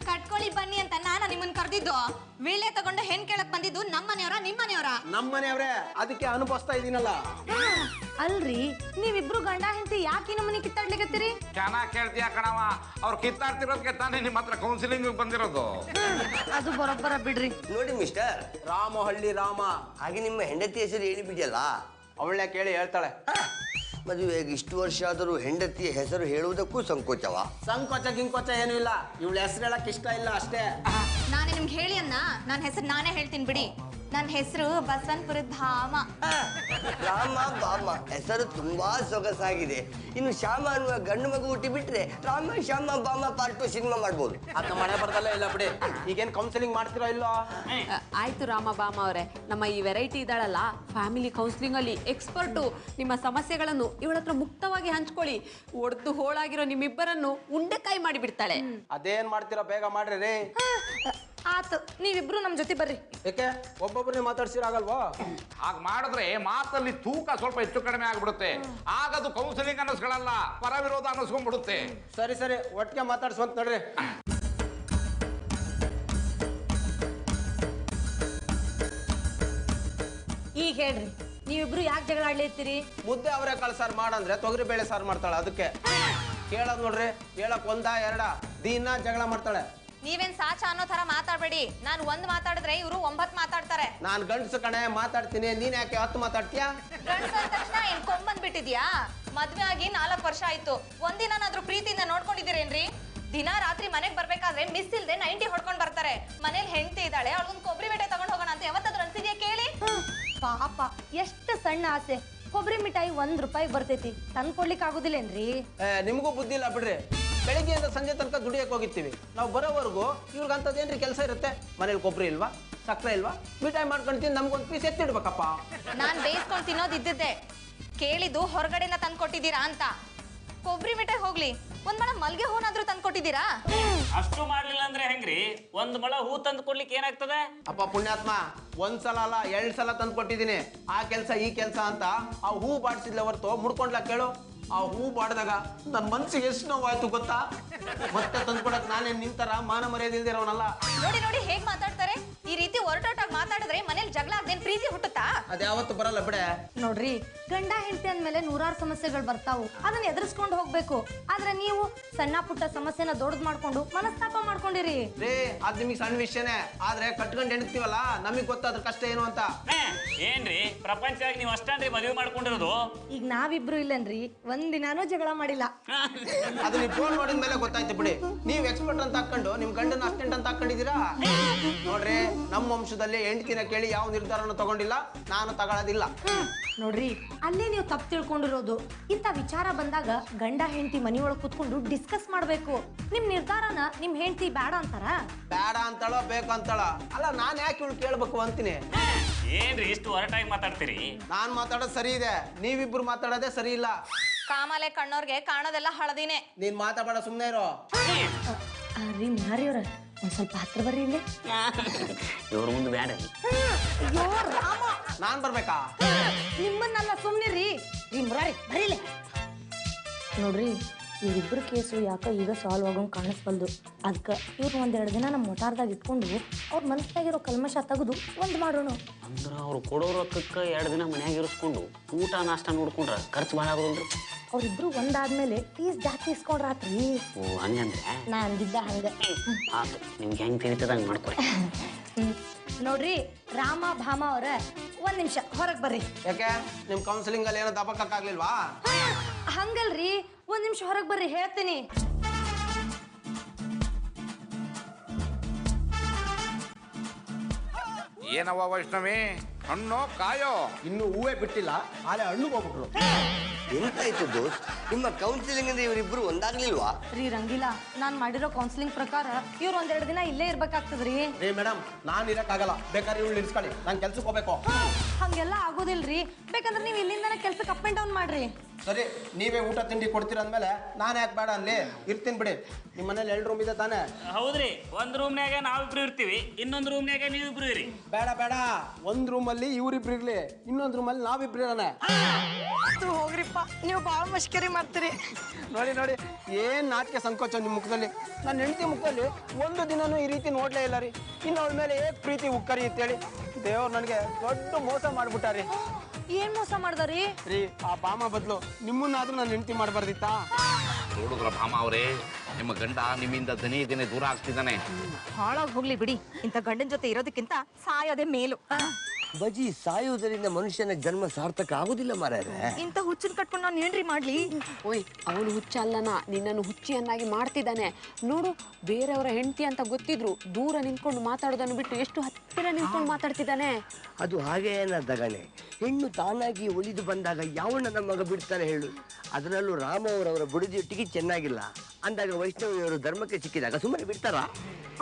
ಕಟ್ಕೊಳ್ಳಿ ಬನ್ನಿ ಅಂತ ನಾನು ನಿಮ್ಮನ್ನ ಕರೆದಿದ್ದು. ವೀಳ್ಯ ತಗೊಂಡು ಹೆಣ್ ಕೇಳಕ್ ಬಂದಿದ್ದು ನಮ್ಮನೆಯವರ ನಿಮ್ಮನೆಯವರ? ನಮ್ಮನೆಯವ್ರೆ, ಅದಕ್ಕೆ ಅನುಭವಿಸ್ತಾ ಇದೀನಲ್ಲ. ಅಲ್ರಿ, ನೀವಿಬ್ರು ಗಂಡ ಹೆಂಡತಿ ಯಾಕೆ ನಮ್ಮ ಮನೆ ಕಿತ್ತಾಡ್ಲಿಕತ್ತೀರಿ? ಚೆನ್ನಾಗಿ ಕೇಳ್ತೀಯ ಕಣವ. ಅವ್ರು ಕಿತ್ತಾಡ್ತಿರೋದಕ್ಕೆ ತಾನೇ ನಿಮ್ಮ ಹತ್ರ ಕೌನ್ಸಿಲಿಂಗ್ ಬಂದಿರೋದು. ಅದು ಬರೋಬ್ಬರ ಬಿಡ್ರಿ. ನೋಡಿ ಮಿಸ್ಟರ್, ರಾಮಹಳ್ಳಿ ರಾಮ. ಹಾಗೆ ನಿಮ್ಮ ಹೆಂಡತಿ ಹೆಸರು ಹೇಳಿಬಿಡಿಯಲ್ಲ. ಅವಳನ್ನೇ ಕೇಳಿ ಹೇಳ್ತಾಳೆ. ಮದುವೆಗೆ ಇಷ್ಟು ವರ್ಷ ಆದರೂ ಹೆಂಡತಿಯ ಹೆಸರು ಹೇಳುವುದಕ್ಕೂ ಸಂಕೋಚವ? ಸಂಕೋಚ ಗಿಂಕೋಚ ಏನೂ ಇಲ್ಲ. ಇವಳ ಹೆಸರು ಹೇಳಕ್ ಇಷ್ಟ ಇಲ್ಲ ಅಷ್ಟೇ. ನಾನೇ ನಿಮ್ಗೆ ಹೇಳಿ ಅನ್ನ, ನನ್ನ ಹೆಸರು ನಾನೇ ಹೇಳ್ತೀನಿ ಬಿಡಿ. ನನ್ನ ಹೆಸರು ಬಸವನಪುರದ ಧಾಮ. ರಾಮ ಬಾಮ ಹೆಸರು ತುಂಬಾ ಸೊಗಸಾಗಿದೆ. ಇನ್ನು ಶ್ಯಾಮ ಅನ್ನುವ ಗಂಡು ಮಗು ಹುಟ್ಟಿ ಬಿಟ್ರೆ ರಾಮ ಶ್ಯಾಮ ಬಾಮ ಪಾರ್ಟ್ 2 ಸಿನಿಮಾ ಮಾಡ್ಬೋದು. ಅದನ್ನ ಮನೆ ಬರ್ದಲ್ಲ ಇಲ್ಲ ಬಿಡಿ. ಈಗೇನ್ ಕೌನ್ಸಿಲಿಂಗ್ ಮಾಡ್ತಿರೋ ಇಲ್ಲೋ? ಆಯ್ತು ರಾಮ ಬಾಮ ಅವರೇ, ನಮ್ಮ ಈ ವೆರೈಟಿ ಇದ್ದಾಳಲ್ಲ, ಫ್ಯಾಮಿಲಿ ಕೌನ್ಸಿಲಿಂಗ್ ಅಲ್ಲಿ ಎಕ್ಸ್ಪರ್ಟು. ನಿಮ್ಮ ಸಮಸ್ಯೆಗಳನ್ನು ಇವಳ ಹತ್ರ ಮುಕ್ತವಾಗಿ ಹಂಚ್ಕೊಳ್ಳಿ. ಒಡೆದು ಹೋಳಾಗಿರೋ ನಿಮ್ಮಿಬ್ಬರನ್ನು ಉಂಡೆಕಾಯಿ ಮಾಡಿ ಬಿಡ್ತಾಳೆ. ಅದೇನ್ ಮಾಡ್ತೀರಾ ಬೇಗ ಮಾಡ್ರಿ ರೀ. ಆತು ನೀವಿಬ್ರು ನಮ್ ಜೊತೆ ಬರ್ರಿ. ಯಾಕೆ ಒಬ್ಬೊಬ್ಬರನ್ನೇ ಮಾತಾಡ್ಸಿರಾಗಲ್ವಾ? ಹಾಗೆ ಮಾಡಿದ್ರೆ ಮಾತಲ್ಲಿ ತೂಕ ಸ್ವಲ್ಪ ಹೆಚ್ಚು ಕಡಿಮೆ ಆಗ್ಬಿಡುತ್ತೆ. ಆಗದು ಕೌನ್ಸಿಲಿಂಗ್ ಅನ್ನಿಸ್ಗಳಲ್ಲ, ಪರ ವಿರೋಧ ಅನ್ನಿಸ್ಕೊಂಡ್ಬಿಡುತ್ತೆ. ಸರಿ ಸರಿ, ಒಟ್ಟಿಗೆ ಮಾತಾಡ್ಸುವಂತ ನೋಡ್ರಿ. ಈಗ ಹೇಳ್ರಿ, ನೀವಿಬ್ರು ಯಾಕೆ ಜಗಳ ಆಡ್ಲಿತ್ತೀರಿ? ಮುದ್ದೆ ಅವರೇ ಸಾರು ಮಾಡಂದ್ರೆ ತೊಗರಿ ಬೇಳೆ ಸಾರು ಮಾಡ್ತಾಳೆ, ಅದಕ್ಕೆ ಕೇಳೋದ್ ನೋಡ್ರಿ. ಹೇಳಕ್ ಒಂದ ಎರಡ ದಿನ ಜಗಳ ಮಾಡ್ತಾಳೆ. ನೀವೇನ್ ಸಾಚ ಅನ್ನೋ ತರ ಮಾತಾಡ್ಬೇಡಿ. ನಾನು 1 ಮಾತಾಡಿದ್ರೆ ಇವರು 9 ಮಾತಾಡ್ತಾರೆ. ನಾನ್ ಗಂಡಸು ಕಣೆ ಮಾತಾಡ್ತೀನಿ, ನೀನ್ ಯಾಕೆ 10 ಮಾತಾಡ್ತೀಯಾ? ಗಂಡಸ ಅಂದ ತಕ್ಷಣ ಏನ್ ಕೊಂಬಂದ್ಬಿಟ್ಟಿದ್ಯಾ? ಮದ್ವೆ ಆಗಿ 4 ವರ್ಷ ಆಯ್ತು. ಒಂದಿನಾದ್ರೂ ಪ್ರೀತಿಯಿಂದ ನೋಡ್ಕೊಂಡಿದ್ದೀರೇನ್ರಿ? ದಿನ ರಾತ್ರಿ ಮನೆಗ್ ಬರ್ಬೇಕಾದ್ರೆ ಮಿಸ್ ಇಲ್ದೆ 90 ಹೊಡ್ಕೊಂಡ್ ಬರ್ತಾರೆ. ಮನೇಲಿ ಹೆಂಡತಿ ಇದ್ದಾಳೆ, ಅವಳೊಂದ್ ಕೊಬ್ಬರಿ ಬೇಟೆ ತಗೊಂಡ್ ಹೋಗೋಣ ಅಂತ ಯಾವತ್ತಾದ್ರೂ ಅನ್ಸಿದ್ಯಾ ಕೇಳಿ? ಪಾಪ ಎಷ್ಟು ಸಣ್ಣ ಆಸೆ. ಕೊಬ್ಬರಿ ಮಿಠಾಯಿ 1 ರೂಪಾಯಿ ಬರ್ತೈತಿ, ತಂದ್ ಕೊಡ್ಲಿಕ್ ಆಗುದಿಲ್ಲೇನ್ರಿ? ನಿಮ್ಗೂ ಬುದ್ಧಿ ಇಲ್ಲ ಬಿಡ್ರಿ. ಬೆಳಿಗ್ಗೆಯಿಂದ ಸಂಜೆ ತನಕ ದುಡಿಯಕ್ ಹೋಗಿರ್ತೀವಿ. ನಾವು ಬರೋವರೆಗೂ ಇವ್ರಿಗಂತದೇನ್ರಿ ಕೆಲಸ ಇರುತ್ತೆ? ಮನೇಲಿ ಕೊಬ್ಬರಿ ಇಲ್ವಾ, ಸಕ್ಕರೆ ಇಲ್ವಾ, ಮಿಠಾಯಿ ಮಾಡ್ಕೊಂತೀನಿ, ನಮ್ಗೊಂದು ಪೀಸ್ ಎತ್ತಿಡ್ಬೇಕಪ್ಪ. ನಾನ್ ಬೇಯಿಸ್ಕೊಂಡ್ ತಿನ್ನೋದ್ ಇದ್ದಿದ್ದೆ. ಕೇಳಿದ್ದು ಹೊರಗಡೆನ ತಂದ್ ಕೊಟ್ಟಿದ್ದೀರಾ ಅಂತ. ಕೊಬ್ಬರಿ ಮಿಠಾಯಿ ಹೋಗ್ಲಿ, ಒಂದ್ ಮಳ ಮಲ್ಗೆ ಹೂನಾದ್ರೂ ತಂದ್ ಕೊಟ್ಟಿದ್ದೀರಾ? ಅಷ್ಟು ಮಾಡ್ಲಿಲ್ಲ ಅಂದ್ರೆ ಹೆಂಗ್ರಿ? 1 ಮೊಳ ಹೂ ತಂದು ಕೊಡ್ಲಿಕ್ಕೆ ಏನಾಗ್ತದೆ? ಅಪ್ಪ ಪುಣ್ಯಾತ್ಮ, 1 ಸಲ ಅಲ್ಲ 2 ಸಲ ತಂದು ಕೊಟ್ಟಿದ್ದೀನಿ. ಆ ಕೆಲಸ ಈ ಕೆಲಸ ಅಂತ ಆ ಹೂ ಬಾಡಿಸಿದ್ಲೆ ಹೊರ್ತು ಮುಡ್ಕೊಂಡ್ಲ ಕೇಳು. ಆ ಹೂ ಬಾಡ್ದಾಗ ನನ್ನ ಮನ್ಸಿಗೆ ಎಷ್ಟು ನೋವಾಯ್ತು ಗೊತ್ತಾ? ಮತ್ತೆ ತಂದ್ಕೊಡಕ್ ನಾನೇನ್ ನಿಂತರ ಮಾನ ಮರ್ಯಾದೆ ಇಲ್ದಿರೋನಲ್ಲ. ನೋಡಿ ನೋಡಿ ಹೇಗ್ ಮಾತಾಡ್ತಾರೆ. ಈ ರೀತಿ ಒರಟೋಟಾಗಿ ಮಾತಾಡಿದ್ರೆ ಮನೇಲಿ ಜಗಳ ಆಗ್ದೇನ್ ಪ್ರೀತಿ ಹುಟ್ಟುತ್ತಾ? ಅದ್ಯಾವತ್ತು ಬರಲ್ಲ ಬಿಡೆ. ನೋಡ್ರಿ, ಗಂಡ ಹೆಂಡತಿ ಅಂದ್ಮೇಲೆ 100 ಸಮಸ್ಯೆಗಳು ಬರ್ತಾವು, ಅದನ್ನ ಎದುರಿಸ್ಕೊಂಡು ಹೋಗ್ಬೇಕು. ಆದ್ರೆ ನೀವು ಸಣ್ಣ ಪುಟ್ಟ ಸಮಸ್ಯೆನ ದೊಡ್ಡದ್ ಮಾಡ್ಕೊಂಡು ಮನಸ್ತಾಪ ಮಾಡ್ಕೊಂಡಿರಿ. ರೇ, ಅದ್ ನಿಮಗೆ ಸಣ್ಣ ವಿಷಯನೇ, ಆದ್ರೆ ಕಟ್ಕೊಂಡು ಹೆಣ್ತೀವಲ್ಲ ನಮಗ್ ಗೊತ್ತಾದ್ರ ಕಷ್ಟ ಏನು ಅಂತ. ಏನ್ರಿ ಪ್ರಪಂಚದಾಗ ನೀವು ಅಷ್ಟನ್ರಿ ಮದುವೆ ಮಾಡ್ಕೊಂಡಿರೋದು? ಈಗ ನಾವಿಬ್ರು ಇಲ್ಲನ್ರಿ, ಒಂದಿನಾನೂ ಜಗಳ ಮಾಡಿಲ್ಲ. ಅದು ನೀವು ಫೋನ್ ನೋಡಿದ ಮೇಲೆ ಗೊತ್ತಾಯ್ತು ಬಿಡಿ. ನೀವು ಎಕ್ಸ್ಪರ್ಟ್ ಅಂತ ಹಾಕೊಂಡು ನಿಮ್ ಗಂಡನ ಅಸ್ಟೆಂಟ್ ಅಂತ ಹಾಕೊಂಡಿದ್ದೀರಾ. ನೋಡ್ರಿ, ನಮ್ಮ ವಂಶದಲ್ಲಿ ಹೆಂಡತಿನ ಕೇಳಿ ಯಾವ ನಿರ್ಧಾರನ ತಗೊಂಡಿಲ್ಲ, ನಾನು ತಗೊಳ್ಳೋದಿಲ್ಲ. ನೋಡ್ರಿ, ಅಲ್ಲೇ ನೀವು ತಪ್ಪು ತಿಳ್ಕೊಂಡಿರೋದು. ಇಂಥ ವಿಚಾರ ಬಂದಾಗ ಗಂಡ ಹೆಂಡತಿ ಮನಿಯೊಳಗೆ ಕುತ್ಕೊಂಡು ಡಿಸ್ಕಸ್ ಮಾಡ್ಬೇಕು. ನಿಮ್ ನಿರ್ಧಾರನ ನಿಮ್ ಹೆಂಡತಿ ಬೇಡ ಅಂತಾರ? ಬೇಡ ಅಂತಾಳೋ ಬೇಕು ಅಂತಾಳ ಅಲ್ಲ, ನಾನ್ ಯಾಕೆ ಇವಳು ಕೇಳ್ಬೇಕು ಅಂತೀನಿ. ಏನ್ರಿ ಇಷ್ಟು ಹೊರಟಾಗಿ ಮಾತಾಡ್ತೀರಿ? ನಾನ್ ಮಾತಾಡೋದು ಸರಿ ಇದೆ, ನೀವಿಬ್ರು ಮಾತಾಡೋದೇ ಸರಿ ಇಲ್ಲ. ಕಾಮಾಲೆ ಕಣ್ಣೋರ್ಗೆ ಕಾಣೋದೆಲ್ಲ ಹಳದಿನೇ. ನೀನ್ ಮಾತಾಡ ಸುಮ್ನೆ ಇರೋ. ರೀ ಮಾರಿಯವ್ರ, ಒಂದ್ ಸ್ವಲ್ಪ ಹತ್ರ ಬರ್ರಿ ಇಲ್ಲಿ. ಇವ್ರ ಮುಂದೆ ಬೇಡ. ಅಯ್ಯೋ ರಾಮ, ನಾನ್ ಬರ್ಬೇಕಾ? ನಿಮ್ಮನ್ನೆಲ್ಲ ಸುಮ್ನಿರಿ. ರೀ ಮುರಾರಿ ಬರೀಲೆ. ನೋಡ್ರಿ, ಇವ್ರಿಬ್ರು ಕೇಸು ಯಾಕೋ ಈಗ ಸಾಲ್ವ್ ಆಗೋಂಗ್ ಕಾಣಿಸ್ಬಲ್ದು. ಅದಕ್ಕೆ ಇವ್ರು 1-2 ದಿನ ನಮ್ಮ ಮೊಟಾರ್ದಾಗ ಇಟ್ಕೊಂಡು ಅವ್ರ ಮನಸ್ಸಾಗಿರೋ ಕಲ್ಮಶ ತೆಗೆದು ಒಂದ್ ಮಾಡೋಣ. ಅಂದ್ರ ಅವ್ರು ಕೊಡೋ ರೊಕ್ಕಕ್ಕೆ 2 ದಿನ ಮನ್ಯಾಗ ಇರಿಸ್ಕೊಂಡು ಊಟ ನಾಷ್ಟ ನೋಡ್ಕೊಂಡ್ರ ಖರ್ಚು ಭಾಳ ಆಗೋದಿಲ್ರಿ? ಅವ್ರಿಬ್ರು ಒಂದಾದ್ಮೇಲೆ ಫೀಸ್ ಜಾಸ್ತಿ ಇಸ್ಕೊಂಡ್ರಾತ್ರಿ. ಓ ಹಂಗಂದ್ರೆ ನಾ ಅಂದಿದ್ದ ಹಂಗ. ಆತು, ನಿಮ್ಗೆ ಹೆಂಗ್ ತಿಳಿತದಂಗೆ ಮಾಡ್ಕೊರಿ. ನೋಡ್ರಿ, ರಾಮ ಭಾಮ ಅವ್ರ 1 ನಿಮಿಷ ಹೊರಗೆ ಬರ್ರಿ. ಯಾಕೆ ನಿಮ್ ಕೌನ್ಸಿಲಿಂಗ್ ಅಲ್ಲಿ ಏನೋ ದಬಕ್ಕಾಗ್ಲಿಲ್ವಾ? ಹಂಗಲ್ರಿ, 1 ನಿಮಿಷ ಹೊರಗೆ ಬರ್ರಿ, ಹೇಳ್ತೀನಿ. ಏನವ್ವ ವೈಷ್ಣವಿ, ಹಣ್ಣು ಕಾಯೋ? ಇನ್ನು ಹೂವೇ ಬಿಟ್ಟಿಲ್ಲ, ಆಲೆ ಹಣ್ಣು ಹೋಗ್ಬಿಟ್ರು. ಎಂತಾಯ್ತು ದೋಸ್ತ್, ನಿಮ್ಮ ಕೌನ್ಸಿಲಿಂಗ್ ಅಂದ್ರೆ ಇವರಿಬ್ರು ಒಂದಾಗ್ಲಿಲ್ವಾ? ರೀ ರಂಗಿಲ್ಲ, ನಾನ್ ಮಾಡಿರೋ ಕೌನ್ಸಿಲಿಂಗ್ ಪ್ರಕಾರ ಇವ್ರು 1-2 ದಿನ ಇಲ್ಲೇ ಇರ್ಬೇಕಾಗ್ತದ್ರಿ. ರೀ ಮೇಡಮ್, ನಾನ್ ಇರಕ್ಕಾಗಲ್ಲ, ಬೇಕಾದ್ರೆ ಇವಳು ಇರಿಸ್ಕೊಳ್ಳಿ, ನಾನ್ ಕೆಲ್ಸಕ್ಕೆ ಹೋಗ್ಬೇಕು. ಹಂಗೆಲ್ಲ ಆಗೋದಿಲ್ರಿ, ಬೇಕಂದ್ರೆ ನೀವು ಇಲ್ಲಿಂದಾನೆ ಕೆಲ್ಸಕ್ಕೆ ಅಪ್ ಅಂಡ್ ಡೌನ್ ಮಾಡ್ರಿ. ಸರಿ, ನೀವೇ ಊಟ ತಿಂಡಿ ಕೊಡ್ತೀರ ಅಂದ್ಮೇಲೆ ನಾನು ಯಾಕೆ ಬೇಡ ಅನ್ಲಿ, ಇರ್ತೀನಿ ಬಿಡಿ. ನಿಮ್ಮ ಮನೇಲಿ 2 ರೂಮ್ ಇದೆ ತಾನೇ? ಹೌದ್ರಿ, 1 ರೂಮ್ನ್ಯಾಗ ನಾವಿಬ್ರು ಇರ್ತೀವಿ, ಇನ್ನೊಂದು ರೂಮ್ನ್ಯಾಗ ನೀವಿಬ್ರು ಇರಿ. ಬೇಡ ಬೇಡ, 1 ರೂಮಲ್ಲಿ ಇವ್ರಿಬ್ರು ಇರ್ಲಿ, ಇನ್ನೊಂದು ರೂಮಲ್ಲಿ ನಾವಿಬ್ರು ಇರೋಣ. ಹೋಗ್ರಿಪ್ಪ, ನೀವು ಬಾಳ ಮಷ್ಕರಿ ಮಾಡ್ತೀರಿ. ನೋಡಿ ನೋಡಿ, ಏನ್ ನಾಟಕ ಸಂಕೋಚ ನಿಮ್ಮ ಮುಖದಲ್ಲಿ. ನನ್ನ ಹೆಂಡತಿ ಮುಖದಲ್ಲಿ 1 ದಿನನೂ ಈ ರೀತಿ ನೋಡ್ಲೇ ಇಲ್ಲ ರೀ. ಇನ್ನು ಅವಳ ಮೇಲೆ ಏಕ್ ಪ್ರೀತಿ ಉಕ್ಕರಿ ಅಂತೇಳಿ ದೇವ್ರು ನನಗೆ ದೊಡ್ಡ ಮೋಸ ಮಾಡ್ಬಿಟ್ಟಾರಿ. ಏನ್ ಮೋಸ ಮಾಡ್ದಾರಿ? ರೀ, ಆ ಬಾಮ ಬದಲು ನಿಮ್ಮನ್ನಾದ್ರೂ ನನ್ನ ಹೆಂಡತಿ ಮಾಡಬಾರ್ದಿತ್ತಾ? ನೋಡುದ್ರ ಭಾಮ ಅವರೇ, ನಿಮ್ಮ ಗಂಡ ನಿಮ್ಮಿಂದ ದಿನೇ ದಿನೇ ದೂರ ಆಗ್ತಿದ್ದಾನೆ. ಹಾಳಾಗಿ ಹೋಗ್ಲಿ ಬಿಡಿ, ಇಂಥ ಗಂಡನ ಜೊತೆ ಇರೋದಕ್ಕಿಂತ ಸಾಯೋದೇ ಮೇಲು. ಬಜಿ, ಸಾಯುವುದರಿಂದ ಮನುಷ್ಯನ ಜನ್ಮ ಸಾರ್ಥಕ ಆಗುದಿಲ್ಲ ಮಾರಾಯರೆ. ಇಂಥ ಹುಚ್ಚನ್ ಕಟ್ಕೊಂಡು ನಾನು ಏನ್ರಿ ಮಾಡ್ಲಿ? ಓಯ್, ಅವನು ಹುಚ್ಚ ಅಲ್ಲನ, ನಿನ್ನನ್ನು ಹುಚ್ಚಿಯನ್ನಾಗಿ ಮಾಡ್ತಿದ್ದಾನೆ ನೋಡು. ಬೇರೆಯವರ ಹೆಂಡತಿ ಅಂತ ಗೊತ್ತಿದ್ರು ದೂರ ನಿಂತ್ಕೊಂಡು ಮಾತಾಡೋದನ್ನು ಬಿಟ್ಟು ಎಷ್ಟು ಹತ್ತಿರ ನಿಂತ್ಕೊಂಡು ಮಾತಾಡ್ತಿದ್ದಾನೆ. ಅದು ಹಾಗೆ ಏನದಗಣೆ, ಹೆಣ್ಣು ತಾನಾಗಿ ಒಲಿದು ಬಂದಾಗ ಯಾವಣ್ಣ ನಮ್ಮ ಮಗ ಬಿಡ್ತಾನೆ ಹೇಳು? ಅದರಲ್ಲೂ ರಾಮ ಅವರವರ ಬುಡದಿಟ್ಟಿಗೆ ಚೆನ್ನಾಗಿಲ್ಲ ಅಂದಾಗ ವೈಷ್ಣವಿಯವರು ಧರ್ಮಕ್ಕೆ ಸಿಕ್ಕಿದಾಗ ಸುಮ್ಮನೆ ಬಿಡ್ತಾರಾ?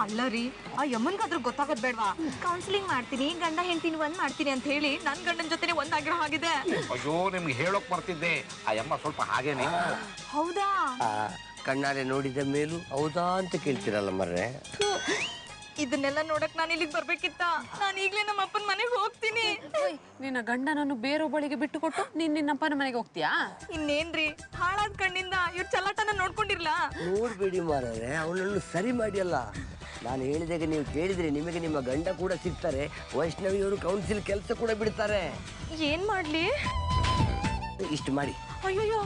ಅಲ್ಲ ರೀ, ಆ ಯಮನ್ಗಾದ್ರೂ ಗೊತ್ತಾಗೋದ್ ಬೇಡ್ವಾ? ಕೌನ್ಸಿಲಿಂಗ್ ಮಾಡ್ತೀನಿ, ಗಂಡ ಹೆಂಡತಿನ ಒಂದ್ ಮಾಡ್ತೀನಿ ಅಂತ ಹೇಳಿ ನನ್ ಗಂಡನ ಜೊತೆನೆ ಒಂದಾಗಿರೋ ಹಾಗಿದೆ. ಅಯ್ಯೋ, ನಿಮ್ಗೆ ಹೇಳೋಕ್ ಬರ್ತಿದ್ದೆ, ಆ ಯಮ್ಮ ಸ್ವಲ್ಪ ಹಾಗೇನೆ. ಹೌದಾ? ಕಣ್ಣಾರೆ ನೋಡಿದ ಮೇಲೂ ಹೌದಾ ಅಂತ ಕೇಳ್ತಿರಲ್ಲ ಮರ್ರೆ. ಇದನ್ನೆಲ್ಲ ನೋಡಕ್ ನಾನು ಇಲ್ಲಿಗೆ ಬರ್ಬೇಕಿತ್ತ? ನಾನು ಈಗ್ಲೇ ನಮ್ಮ ಅಪ್ಪನ ಮನೆಗೆ ಹೋಗ್ತೀನಿ. ನಿನ್ನ ಗಂಡನನ್ನು ಬೇರೊಬ್ಬಳಿಗೆ ಬಿಟ್ಟು ಕೊಟ್ಟು ನೀನ್ ನಿನ್ನಪ್ಪನ ಮನೆಗೆ ಹೋಗ್ತೀಯಾ? ಇನ್ನೇನ್ರಿ, ಹಾಳಾದ ಕಣ್ಣಿಂದ ಇವ್ರ ಚಲಾಟನ ನೋಡ್ಕೊಂಡಿರ್ಲಾ? ನೋಡ್ಬೇಡಿ ಮಾರರೆ, ಅವನನ್ನು ಸರಿ ಮಾಡಿಯಲ್ಲ. ನಾನು ಹೇಳಿದಾಗ ನೀವು ಕೇಳಿದ್ರೆ ನಿಮಗೆ ನಿಮ್ಮ ಗಂಡ ಕೂಡ ಸಿಗ್ತಾರೆ. ವೈಷ್ಣವಿಯವರು ಕೌನ್ಸಿಲ್ ಕೆಲಸ ಕೂಡ ಬಿಡ್ತಾರೆ. ಏನ್ ಮಾಡ್ಲಿ? ಇಷ್ಟು ಮಾಡಿ. ಅಯ್ಯೋ,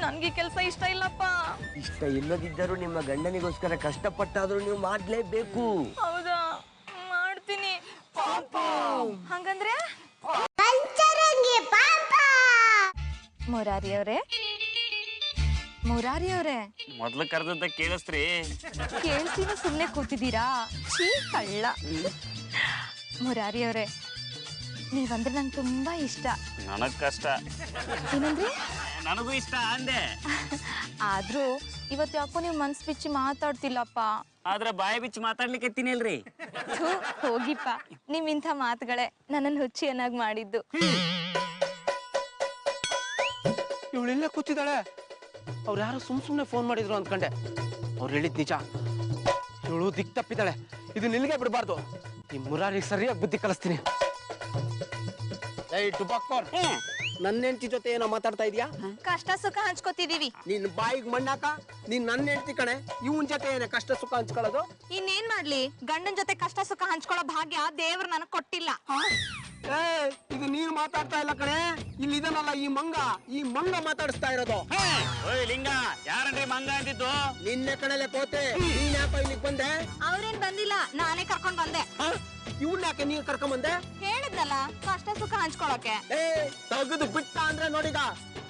ನನ್ಗೆ ಕೆಲಸ ಇಷ್ಟ ಇಲ್ಲಪ್ಪ. ಇಷ್ಟ ಇಲ್ಲದಿದ್ದರೂ ನಿಮ್ಮ ಗಂಡನಿಗೋಸ್ಕರ ಕಷ್ಟಪಟ್ಟಾದ್ರೂ ನೀವು ಮಾಡ್ಲೇಬೇಕು. ಹೌದಾ? ಮಾಡ್ತೀನಿ. ಹಂಗಂದ್ರೆ ಮುರಾರಿ ಅವರೇ ಮೊದ್ಲು ಕರೆದಂತ ಕೇಳಿಸ್ತ್ರಿ? ಕೇಳ್ತೀನಿ, ಸುಮ್ನೆ ಕೂತಿದ್ದೀರಾ? ಛೀ ಕಳ್ಳ. ಮುರಾರಿ ಅವರೇ, ನೀವಂದ್ರೆ ನಂಗೆ ತುಂಬಾ ಇಷ್ಟ. ನನಗ್ ಕಷ್ಟ. ಏನಂದ್ರೆ? ನನಗೂ ಇಷ್ಟ ಅಂದೆ. ಆದ್ರೂ ಇವತ್ತು ಯಾಕೋ ನೀವು ಮನ್ಸ್ ಬಿಚ್ಚಿ ಮಾತಾಡ್ತಿಲ್ಲಪ್ಪ. ಆದ್ರೆ ಬಾಯಿ ಬಿಚ್ಚಿ ಮಾತಾಡ್ಲಿಕ್ಕೆ ಎತ್ತಿನಿಲ್ರಿ. ಹೋಗಿಪ್ಪ, ನಿಮ್ ಇಂಥ ಮಾತುಗಳೇ ನನ್ನನ್ನು ಹುಚ್ಚಿಯನ್ನಾಗಿ ಮಾಡಿದ್ದು. ಇವಳೆಲ್ಲ ಕೂತಿದ್ದಾಳೆ. ಅವ್ರು ಯಾರು ಸುಮ್ನೆ ಫೋನ್ ಮಾಡಿದ್ರು ಅಂದ್ಕೊಂಡೆ. ಅವ್ರು ಹೇಳಿದ್ ನಿಜ. ಇವಳು ದಿಕ್ ತಪ್ಪಿದ್ದಾಳೆ. ಇದು ನಿಲ್ಗೆ ಬಿಡಬಾರ್ದು. ಈ ಮುರಾರಿಗೆ ಸರಿಯಾಗಿ ಬುದ್ಧಿ ಕಲಿಸ್ತೀನಿ. ಏಯ್ ಟುಬಾಕೋರ್, ನನ್ನ ಹೆಂಡತಿ ಜೊತೆ ಏನೋ ಮಾತಾಡ್ತಾ ಇದೀಯಾ? ಕಷ್ಟ ಸುಖ ಹಂಚ್ಕೋತಿದೀವಿ. ನಿನ್ ಬಾಯಿಗೆ ಮಣ್ಣಾಕ. ನೀನ್ ನನ್ನ ಹೆಂಡತಿ ಕಣೆ. ಇವನ್ ಜೊತೆ ಏನೇ ಕಷ್ಟ ಸುಖ ಹಂಚ್ಕೊಳ್ಳೋದು? ಇನ್ನೇನ್ ಮಾಡ್ಲಿ, ಗಂಡನ್ ಜೊತೆ ಕಷ್ಟ ಸುಖ ಹಂಚ್ಕೊಳ್ಳೋ ಭಾಗ್ಯ ದೇವ್ರು ನನಗ್ ಕೊಟ್ಟಿಲ್ಲ. ಇದು ನೀನ್ ಮಾತಾಡ್ತಾ ಇಲ್ಲ ಕಣೆ. ಇಲ್ಲಿ ಇದನ್ನಲ್ಲ, ಈ ಮಂಗ ಮಾತಾಡಿಸ್ತಾ ಇರೋದು. ಓಯ್ ಲಿಂಗ, ಯಾರನ್ರಿ ಮಂಗ ಅಂದಿದ್ದು? ನಿನ್ನೆ ಕಣಲೆ ಕೋತೆ. ನೀನ್ ಯಾಕ ಇಲ್ಲಿಗೆ ಬಂದೆ? ಅವ್ರೇನ್ ಬಂದಿಲ್ಲ, ನಾನೇ ಕರ್ಕೊಂಡ್ ಬಂದೆ. ಇವ್ನ ಯಾಕೆ ನೀನ್ ಕರ್ಕೊಂಡ್ ಬಂದೆ? ಹೇಳಿದ್ನಲ್ಲ, ಕಷ್ಟ ಸುಖ ಹಂಚ್ಕೊಳಕ್ಕೆ. ತೆಗೆದು ಬಿಟ್ಟ ಅಂದ್ರೆ ನೋಡಿದ.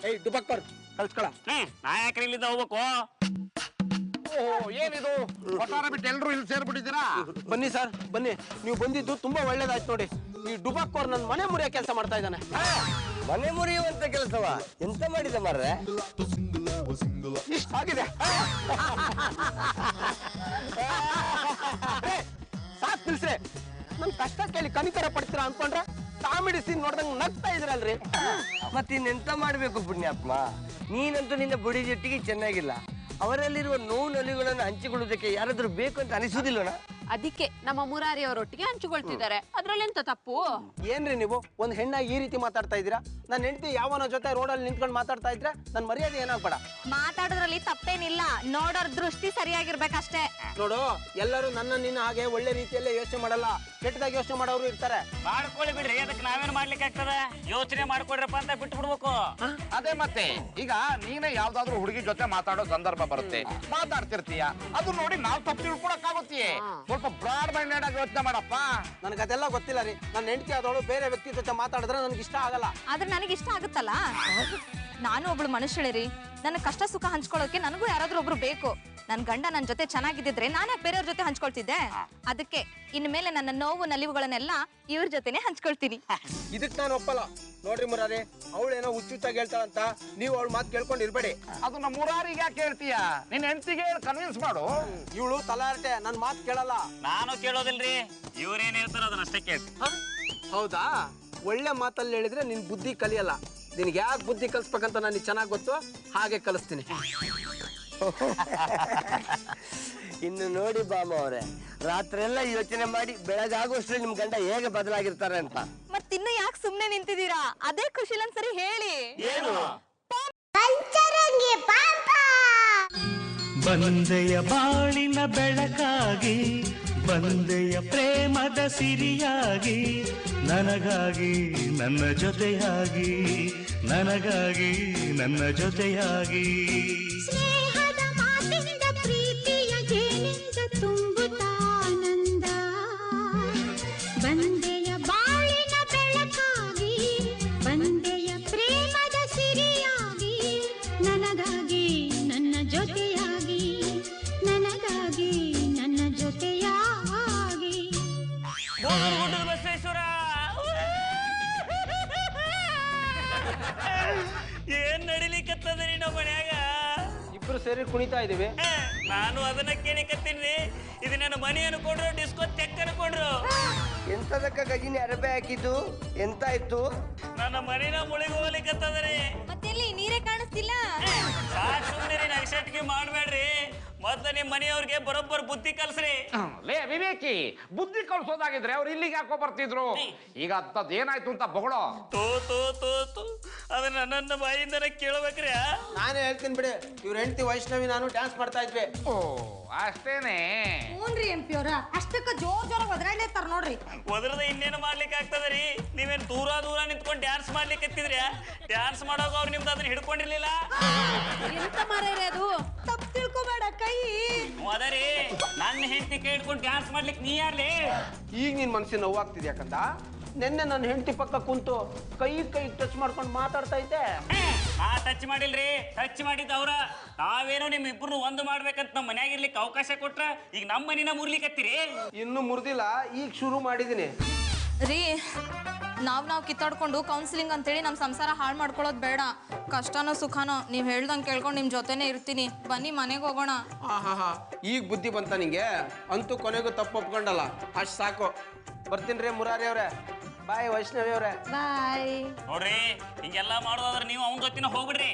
ಏಯ್ ಡುಬಕ್ಕರ್, ಕಳ್ಸ್ಕೊಳ. ನಾ ಯಾಕ್ರಿ ಇಲ್ಲಿಂದ ಹೋಗ್ಬೇಕು? ಏನಿದು ಒಟ್ಟಾರ ಬಿಟ್ಟು ಎಲ್ರು ಇಲ್ಲಿ ಸೇರ್ಬಿಟ್ಟಿದ್ದೀರಾ? ಬನ್ನಿ ಸರ್, ಬನ್ನಿ. ನೀವು ಬಂದಿದ್ದು ತುಂಬಾ ಒಳ್ಳೇದಾಯ್ತು ನೋಡಿ. ಈ ಡುಬಕ್ಕರ್ ನನ್ನ ಮನೆ ಮುರಿಯೋ ಕೆಲಸ ಮಾಡ್ತಾ ಇದ್ದಾನೆ. ಮನೆ ಮುರಿಯುವಂತ ಕೆಲಸವ ಎಂತ ಮಾಡಿದ ಮಾರ್ರೆ? ಇಷ್ಟ ಆಗಿದೆ. ಸಾಕ್ ನಿಲ್ಸ್ರೆ. ನನ್ ಕಷ್ಟ ಕೇಳಿ ಕನಿಕರ ಪಡ್ತೀರಾ ಅನ್ಕೊಂಡ್ರೆ ಕಾಮಿಡಿ ಸೀನ್ ನೋಡ್ದಂಗ್ ನಗ್ತಾ ಇದ್ರಲ್ರಿ. ಮತ್ತಿನ್ನೆಂತ ಮಾಡ್ಬೇಕು ಪುಣ್ಯಾತ್ಮ? ನೀನಂತೂ ನಿನ್ನ ಬುಡಿಜೊಟ್ಟಿಗೆ ಚೆನ್ನಾಗಿಲ್ಲ. ಅವರಲ್ಲಿರುವ ನೋವು ನಲಿಗಳನ್ನು ಹಂಚಿಕೊಳ್ಳುವುದಕ್ಕೆ ಯಾರಾದ್ರೂ ಬೇಕು ಅಂತ ಅನಿಸುವುದಿಲ್ಲೋಣ? ಅದಕ್ಕೆ ನಮ್ಮ ಮುರಾರಿ ಅವರೊಟ್ಟಿಗೆ ಹಂಚಿಕೊಳ್ತಿದ್ದಾರೆ. ಅದ್ರಲ್ಲೆಂತ ತಪ್ಪು? ಏನ್ರಿ ನೀವು ಒಂದ್ ಹೆಣ್ಣಾಗಿ ಈ ರೀತಿ ಮಾತಾಡ್ತಾ ಇದ್ದೀರಾ? ನನ್ನ ಹೆಂಡತಿ ಯಾವನ ಜೊತೆ ರೋಡಲ್ಲಿ ನಿಂತ್ಕೊಂಡು ಮಾತಾಡ್ತಾ ಇದ್ರೆ ನನ್ ಮರ್ಯಾದೆ ಏನಾಗ್ಬೇಡ. ಮಾತಾಡೋದ್ರಲ್ಲಿ ತಪ್ಪೇನಿಲ್ಲ, ನೋಡೋರ್ ದೃಷ್ಟಿ ಸರಿಯಾಗಿರ್ಬೇಕಷ್ಟೇ. ನೋಡು, ಎಲ್ಲರೂ ನನ್ನ ನಿನ್ನ ಹಾಗೆ ಒಳ್ಳೆ ರೀತಿಯಲ್ಲೇ ಯೋಚನೆ ಮಾಡಲ್ಲ, ಕೆಟ್ಟದಾಗಿ ಯೋಚನೆ ಮಾಡೋರು ಇರ್ತಾರೆ. ಮಾಡ್ಕೊಳ್ಳಿ ಬಿಡ್ರಿ, ಅದಕ್ಕೆ ನಾವೇನ್ ಮಾಡ್ಲಿಕ್ಕೆ ಆಗ್ತದ? ಯೋಚನೆ ಮಾಡ್ಕೊಡ್ರಪ್ಪ ಅಂತ ಬಿಟ್ಟು ಬಿಡ್ಬೇಕು. ಅದೇ ಮತ್ತೆ, ಈಗ ನೀನೇ ಯಾವ್ದಾದ್ರು ಹುಡುಗಿ ಜೊತೆ ಮಾತಾಡೋ ಸಂದರ್ಭ ಬರುತ್ತೆ, ಮಾತಾಡ್ತಿರ್ತೀಯ. ಅದು ನೋಡಿ ನಾವು ತಪ್ಪು ತಿಳ್ಕೊಳಕ್ಕಾಗುತ್ತೆ. ಸ್ವಲ್ಪ ಬ್ರಾಡ್ ಮೈಂಡೆಡ್ ಆಗಿ ಯೋಚನೆ ಮಾಡಪ್ಪ. ನನಗೆ ಅದೆಲ್ಲ ಗೊತ್ತಿಲ್ಲ ರೀ. ನನ್ನ ಹೆಂಡತಿ ಆದವಳು ಬೇರೆ ವ್ಯಕ್ತಿ ಜೊತೆ ಮಾತಾಡಿದ್ರೆ ನನಗೆ ಇಷ್ಟ ಆಗಲ್ಲ. ಆದ್ರೆ ನನಗೆ ಇಷ್ಟ ಆಗುತ್ತಲ್ಲ. ನಾನು ಒಬ್ಳು ಮನುಷ್ಯಳೇ ರೀ. ನನ್ನ ಕಷ್ಟ ಸುಖ ಹಂಚ್ಕೊಳ್ಳೋಕೆ ನನಗೂ ಯಾರಾದ್ರೂ ಒಬ್ರು ಬೇಕು. ನನ್ ಗಂಡ ನನ್ ಜೊತೆ ಚೆನ್ನಾಗಿದ್ದಿದ್ರೆ ನಾನೇ ಬೇರೆಯವ್ರ ಜೊತೆ ಹಂಚ್ಕೊಳ್ತಿದ್ದೆ. ಅದಕ್ಕೆ ಇನ್ಮೇಲೆ ನನ್ನ ನೋವು ನಲಿವುಗಳನ್ನೆಲ್ಲ ಇವ್ರ ಜೊತೆನೆ ಹಂಚ್ಕೊಳ್ತೀನಿ. ಇದಕ್ ನಾನು ಒಪ್ಪಲ್ಲ. ನೋಡ್ರಿ ಮುರಾರಿ, ಅವಳೇನೋ ಹುಚ್ಚುಚ್ಚಾಗಿ ಹೇಳ್ತಾಳಂತ ನೀವು ಅವಳ ಮಾತು ಕೇಳ್ಕೊಂಡು ಇರ್ಬೇಡಿ. ಅದು ನಮ್ಮ ಮುರಾರಿಗೆ ಯಾಕೆ ಹೇಳ್ತೀಯ? ನಿನ್ನ ಹೆಂಡತಿಗೆ ಕನ್ವಿನ್ಸ್ ಮಾಡು. ಇವಳು ತಲಾರಟೆ, ನನ್ ಮಾತು ಕೇಳಲ್ಲ. ನಾನು ಕೇಳೋದಿಲ್ರಿ, ಇವ್ರೇನ್ ಹೇಳ್ತಾರ ಅದನ್ನಷ್ಟೇ ಕೇಳ್ತಿ. ಹೌದಾ? ಒಳ್ಳೆ ಮಾತಲ್ಲಿ ಹೇಳಿದ್ರೆ ನಿನ್ ಬುದ್ಧಿ ಕಲಿಯಲ್ಲ. ನಿನ್ಗೆ ಯಾಕೆ ಬುದ್ಧಿ ಕಲಿಸ್ಬೇಕಂತ ನನಗೆ ಚೆನ್ನಾಗಿ ಗೊತ್ತು, ಹಾಗೆ ಕಲಿಸ್ತೀನಿ. ಇನ್ನು ನೋಡಿ ಬಾಮ ಅವರೇ, ರಾತ್ರಿ ಎಲ್ಲ ಯೋಚನೆ ಮಾಡಿ ಬೆಳಗಾಗುವಷ್ಟರಲ್ಲಿ ನಿಮ್ ಗಂಡ ಹೇಗೆ ಬದಲಾಗಿರ್ತಾರೆ ಅಂತ. ಮತ್ತಿನ್ನು ಯಾಕೆ ಸುಮ್ನೆ ನಿಂತಿದ್ದೀರಾ? ಅದೇ ಖುಷಿಲೊಂದ್ಸರಿ ಹೇಳಿ. ಏನು? ಬಂದೆಯ ಬಾಳಿನ ಬೆಳಕಾಗಿ, ಬಂದೆಯ ಪ್ರೇಮದ ಸಿರಿಯಾಗಿ, ನನಗಾಗಿ ನನ್ನ ಜೊತೆಯಾಗಿ, ನನಗಾಗಿ ನನ್ನ ಜೊತೆಯಾಗಿ. ಸ್ನೇಹದ ಮಾತಿಂದ ಪ್ರೀತಿಯ ಜೇನಿಂದ ತುಂಬುತ್ತಾನಂದ. ಬಂದೆಯ ಬಾಳಿನ ಬೆಳಕಾಗಿ, ಬಂದೆಯ ಪ್ರೇಮದ ಸಿರಿಯಾಗಿ, ನನಗಾಗಿ ನನ್ನ ಜೊತೆಯಾಗಿ, ನನಗಾಗಿ ನನ್ನ ಜೊತೆಯಾಗಿ. ಬಸವೇಶ್ವರ, ಏನ್ ನಡಿಲಿಕ್ಕತ್ತದ್ರಿ ನಮ್ಮ ಮನ್ಯಾಗ? ಇಬ್ರು ಸೇರಿ ಕುಣಿತಾ ಇದೀವಿ. ನಾನು ಅದನ್ನ ಕೇಳಿಕತ್ತೀನಿ. ಇದು ನನ್ನ ಮನೆ ಅನ್ಕೊಂಡ್ರು, ಡಿಸ್ಕೋ ತೆಕ್ಕ ಅನ್ಕೊಂಡ್ರು. ಎಂತದಕ್ಕ ಗಜಿನಿ ಅರಬೆ ಹಾಕಿದ್ದು? ಎಂತ ಆಯ್ತು? ನನ್ನ ಮನೆನ ಮುಳಿಗೆ ಹೋಗ್ಲಿಕ್ಕತ್ತದ್ರಿ. ಮತ್ತೆಲ್ಲಿ ನೀರೇ ಕಾಣಿಸ್ತಿಲ್ಲ. ಸಾಕ್ ಸುಮ್ನಿರಿ, ನಗ್ಸಟ್ಗೆ ಮಾಡ್ಬೇಡ್ರಿ. ಮೊದ್ಲು ನಿಮ್ ಮನೆಯವ್ರಿಗೆ ಬರೋಬ್ಬರ್ ಬುದ್ಧಿ ಕಲ್ಸ್ರಿ. ಲೇ ವಿವೇಕಿ, ಬುದ್ಧಿ ಕಲ್ಸೋದಾಗಿದ್ರೆ ಅವ್ರು ಇಲ್ಲಿಗೆ ಯಾಕೋ ಬರ್ತಿದ್ರು? ಈಗ ಅಂತದ್ ಏನಾಯ್ತು ಅಂತ ಬಗಳೋ. ತೋ ತೋ ತೋ ತೋ ಅದನ್ನ ನನ್ನ ಬಾಯಿಂದನೇ ಕೇಳ್ಬೇಕ್ರಿ. ನಾನೇ ಹೇಳ್ತೀನಿ ಬಿಡಿ, ಇವ್ರ ಹೆಂಡತಿ ವೈಷ್ಣವಿ ನಾನು ಡ್ಯಾನ್ಸ್ ಮಾಡ್ತಾ ಇದ್ವಿ. ಓ ಅಷ್ಟೇನೆ. ಹ್ಞೂನ್ರಿ ಎಂ ಪಿ ಅವ್ರ ಅಷ್ಟಕ್ಕ ಜೋರ್ ಒದರಾಡ್ಲೇತಾರ ನೋಡ್ರಿ. ಒದ್ರದ ಇನ್ನೇನು ಮಾಡ್ಲಿಕ್ಕೆ ಆಗ್ತದ್ರಿ? ನೀವೇನ್ ದೂರ ದೂರ ನಿಂತ್ಕೊಂಡು ಡ್ಯಾನ್ಸ್ ಮಾಡ್ಲಿಕ್ಕೆ ಎತ್ತಿದ್ರಿ? ಡ್ಯಾನ್ಸ್ ಮಾಡೋಗ ಅವ್ರು ನಿಮ್ದು ಅದನ್ನ ಹಿಡ್ಕೊಂಡಿರ್ಲಿಲ್ಲ. ಎಂತ ಮಾರೇರಿ ಅದು? ತಪ್ಪು ತಿಳ್ಕೊಬೇಡ ಕೈ. ಅದರಿ ನನ್ನ ಹೆಂಡತಿ ಕೈ ಹಿಡ್ಕೊಂಡು ಡ್ಯಾನ್ಸ್ ಮಾಡ್ಲಿಕ್ಕೆ ನೀ ಯಾರ್ಲಿ? ಈಗ ನಿನ್ ಮನ್ಸಿನ ನೋವಾಗ್ತಿದ್ಯಾ ಕಂದ? ನಿನ್ನೆ ನನ್ನ ಹೆಂಡತಿ ಪಕ್ಕ ಕುಂತು ಕೈ ಟಚ್ ಮಾಡ್ಕೊಂಡು ಮಾತಾಡ್ತಾ ಇದ್ದೆ. ನಾ ಟಚ್ ಮಾಡಿಲ್ರಿ, ಟಚ್ ಮಾಡಿದ್ದ ಅವ್ರ. ನಾವೇನೋ ನಿಮ್ ಇಬ್ರು ಒಂದು ಮಾಡ್ಬೇಕಂತ ನಮ್ಮ ಮನ್ಯಾಗ ಇರ್ಲಿಕ್ಕೆ ಅವಕಾಶ ಕೊಟ್ರ ಈಗ ನಮ್ಮ ಮನಿನ ಮುರ್ಲಿಕ್ಕತ್ತೀರಿ. ಇನ್ನು ಮುರ್ದಿಲ್ಲ, ಈಗ ಶುರು ಮಾಡಿದೀನಿ. ರೀ ನಾವು ಕಿತ್ತಾಡ್ಕೊಂಡು ಕೌನ್ಸಿಲಿಂಗ್ ಅಂತೇಳಿ ನಮ್ಮ ಸಂಸಾರ ಹಾಳು ಮಾಡ್ಕೊಳ್ಳೋದು ಬೇಡ. ಕಷ್ಟನೋ ಸುಖನೋ ನೀವು ಹೇಳ್ದಂಗೆ ಕೇಳ್ಕೊಂಡು ನಿಮ್ಮ ಜೊತೆನೇ ಇರ್ತೀನಿ. ಬನ್ನಿ ಮನೆಗೆ ಹೋಗೋಣ. ಹಾ ಈಗ ಬುದ್ಧಿ ಬಂತ ನಿಂಗೆ? ಅಂತೂ ಕೊನೆಗೂ ತಪ್ಪು ಒಪ್ಕೊಂಡಲ್ಲ, ಅಷ್ಟು ಸಾಕು. ಬರ್ತೀನಿ ರೀ ಮುರಾರಿ ಅವ್ರೆ. ಬಾಯ್ ವೈಷ್ಣವಿ ಅವ್ರೆ. ಬಾಯ್. ನೋಡ್ರಿ ಹಿಂಗೆಲ್ಲ ಮಾಡೋದಾದ್ರೆ ನೀವು ಅವನ ಜೊತೆನ ಹೋಗ್ಬಿಡ್ರಿ.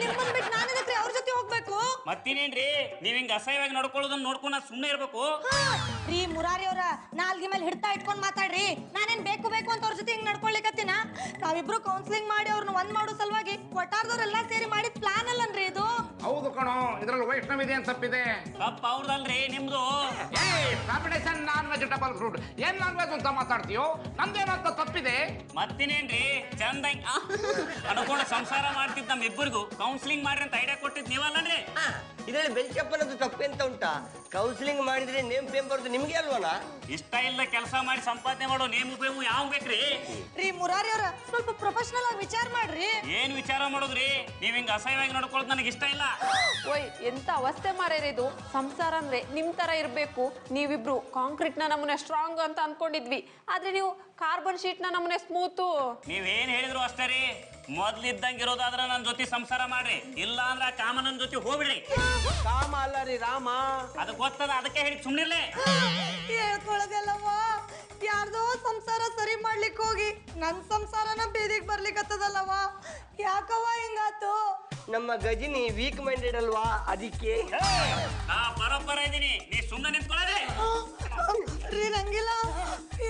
ನಿಮ್ಮನ್ ಬಿಟ್ಟು ನಾನು ಇದಕ್ಕೆ ಅವ್ರ ಜೊತೆ ಹೋಗ್ಬೇಕು? ಮತ್ತಿನೇನ್ರಿ ನೀವ್ ಹಿಂಗ ಅಸಹ್ಯವಾಗಿ ನಡ್ಕೊಳ್ಳೋದನ್ನ ನೋಡ್ಕೊಂಡು ನಾ ಸುಮ್ಮನೆ ಇರ್ಬೇಕು? ರೀ ಮುರಾರಿ ಅವ್ರ, ನಾಲ್ಗೆ ಮೇಲೆ ಹಿಡ್ತಾ ಇಟ್ಕೊಂಡ್ ಮಾತಾಡ್ರಿ. ನಾನೇನ್ ಬೇಕು ಅಂತ ಅವ್ರ ಜೊತೆ ಹಿಂಗ್ ನಡ್ಕೊಳ್ಲಿಕತ್ತಿನ? ನಾವಿಬ್ರು ಕೌನ್ಸಿಲಿಂಗ್ ಮಾಡಿ ಅವ್ರನ್ನ ಒಂದ್ ಮಾಡೋ ಸಲುವಾಗಿ ಒಟ್ಟಾರ್ದವ್ರೆಲ್ಲಾ ಸೇರಿ ಮಾಡಿದ ಪ್ಲಾನ್ ಅಲ್ಲನ್ರಿ ಇದು? ಹೌದು ಕಣೋ, ಇದ್ರಲ್ಲಿ ವೈಷ್ಣವ್ ಇದೆ ಅಂತ ತಪ್ಪಿದೆ. ತಪ್ಪ ಅವ್ರದಲ್ರಿ ನಿಮ್ದು. ಕಾಂಬಿನೇಷನ್ ನಾನ್ ವೆಜಿಟಬಲ್ ಫ್ರೂಟ್. ಏನ್ ನಾನ್ ವೆಜ್ ಅಂತ ಮಾತಾಡ್ತೀಯೋ? ನಂದೇನಂತ ತಪ್ಪಿದೆ? ಮತ್ತಿನೇನ್ರಿ ಚಂದ ಅನ್ಕೊಂಡು ಸಂಸಾರ ಮಾಡ್ತಿದ್ ನಮ್ ಇಬ್ಬರಿಗೂ ಕೌನ್ಸಿಲಿಂಗ್ ಮಾಡ್ರಿ ಅಂತ ಐಡಿಯಾ ಕೊಟ್ಟಿದ್ ನೀವಲ್ಲನ್ರಿ? ಇದರಲ್ಲಿ ಬೆಲ್ಚಪ್ಪನದು ತಪ್ಪೆಂತ ಉಂಟಾ? ಕೌನ್ಸಿಲಿಂಗ್ ಮಾಡಿದ್ರೆ ನೇಮ್ ಫೇಮ್ ಬರೋದು ನಿಮ್ಗೆ ಅಲ್ವಲ್ಲ? ಇಷ್ಟ ಇಲ್ಲ ಕೆಲಸ ಮಾಡಿ ಸಂಪಾದನೆ ಮಾಡೋ ನೇಮು ಬೇಮು ಯಾವ ಬೇಕ್ರಿ? ರೀ ಮುರಾರಿ ಅವ್ರ, ಸ್ವಲ್ಪ ಪ್ರೊಫೆಷನಲ್ ಆಗಿ ವಿಚಾರ ಮಾಡ್ರಿ. ಏನ್ ವಿಚಾರ ಮಾಡೋದ್ರಿ? ನೀವ್ ಹಿಂಗ ಅಸಹ್ಯವಾಗಿ ನಡ್ಕೊಳ್ಳೋದು ನನಗೆ ಇಷ್ಟ ಇಲ್ಲ. ಓಯ್ ಎಂತ ಅವಸ್ಥೆ ಮಾರೇರಿ ಇದು? ಸಂಸಾರ ಅಂದ್ರೆ ನಿಮ್ ತರ ಇರ್ಬೇಕು. ನೀವಿಬ್ರು ಕಾಂಕ್ರೀಟ್ ನ ನಮ್ಮನೆ ಸ್ಟ್ರಾಂಗ್ ಅಂತ ಅನ್ಕೊಂಡಿದ್ವಿ, ಆದ್ರೆ ನೀವು ಕಾರ್ಬನ್ ಶೀಟ್ ನ ನಮ್ಮನೆ ಸ್ಮೂತು. ನೀವೇನ್ ಹೇಳಿದ್ರು ಅಷ್ಟೇ ರೀ. ಮೊದ್ಲಿದ್ದಂಗೆ ಇರೋದಾದ್ರ ನನ್ನ ಜೊತೆ ಸಂಸಾರ ಮಾಡ್ರಿ, ಇಲ್ಲ ಅಂದ್ರ ಕಾಮನನ್ ಜೊತೆ ಹೋಗ್ಬಿಡ್ರಿ. ಕಾಮ ಅಲ್ಲ ರೀ ರಾಮ. ಅದು ಗೊತ್ತದ, ಅದಕ್ಕೆ ಹೇಳಿ ಸುಮ್ನಿರ್ಲೆ. ಹೇಳ್ಕೊಳದಲ್ಲವ, ಯಾರ್ದೋ ಸಂಸಾರ ಸರಿ ಮಾಡ್ಲಿಕ್ಕೆ ಹೋಗಿ ನನ್ ಸಂಸಾರನ ಬೀದಿಗೆ ಬರ್ಲಿಕ್ಕತ್ತದಲ್ಲವ. ಯಾಕವ ಹಿಂಗಾತು? ನಮ್ಮ ಗಜಿನಿ ವೀಕ್ ಮೈಂಡೆಡ್ ಅಲ್ವಾ, ಅದಕ್ಕೆ. ನಾ ಬರೋಬ್ಬರ ಇದೀನಿ, ನೀ ಸುಮ್ಮನೆ ನಿಂತ್ಕೊಳ್ಳಿ. ರೀ ರಂಗಿಲ್ಲ,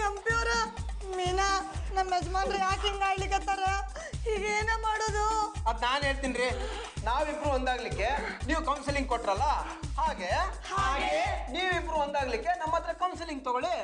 ಎಂ ಪಿ ಅವ್ರ, ಮೀನಾ ನಮ್ಮ ಯಜಮಾನ್ರು ಯಾಕೆ ಹಿಂಗ ಆಡ್ಲಿಕತ್ತಾರ? ಈಗ ಏನ ಮಾಡೋದು? ಅದ್ ನಾನ್ ಹೇಳ್ತೀನಿ ರೀ. ನಾವಿಬ್ರು ಒಂದಾಗ್ಲಿಕ್ಕೆ ನೀವು ಕೌನ್ಸಿಲಿಂಗ್ ಕೊಟ್ರಲ್ಲ, ಹಾಗೆ ನೀವಿಬ್ರು ಒಂದಾಗ್ಲಿಕ್ಕೆ ನಮ್ಮ ಹತ್ರ ಕೌನ್ಸಿಲಿಂಗ್ ತಗೊಳ್ಳಿ.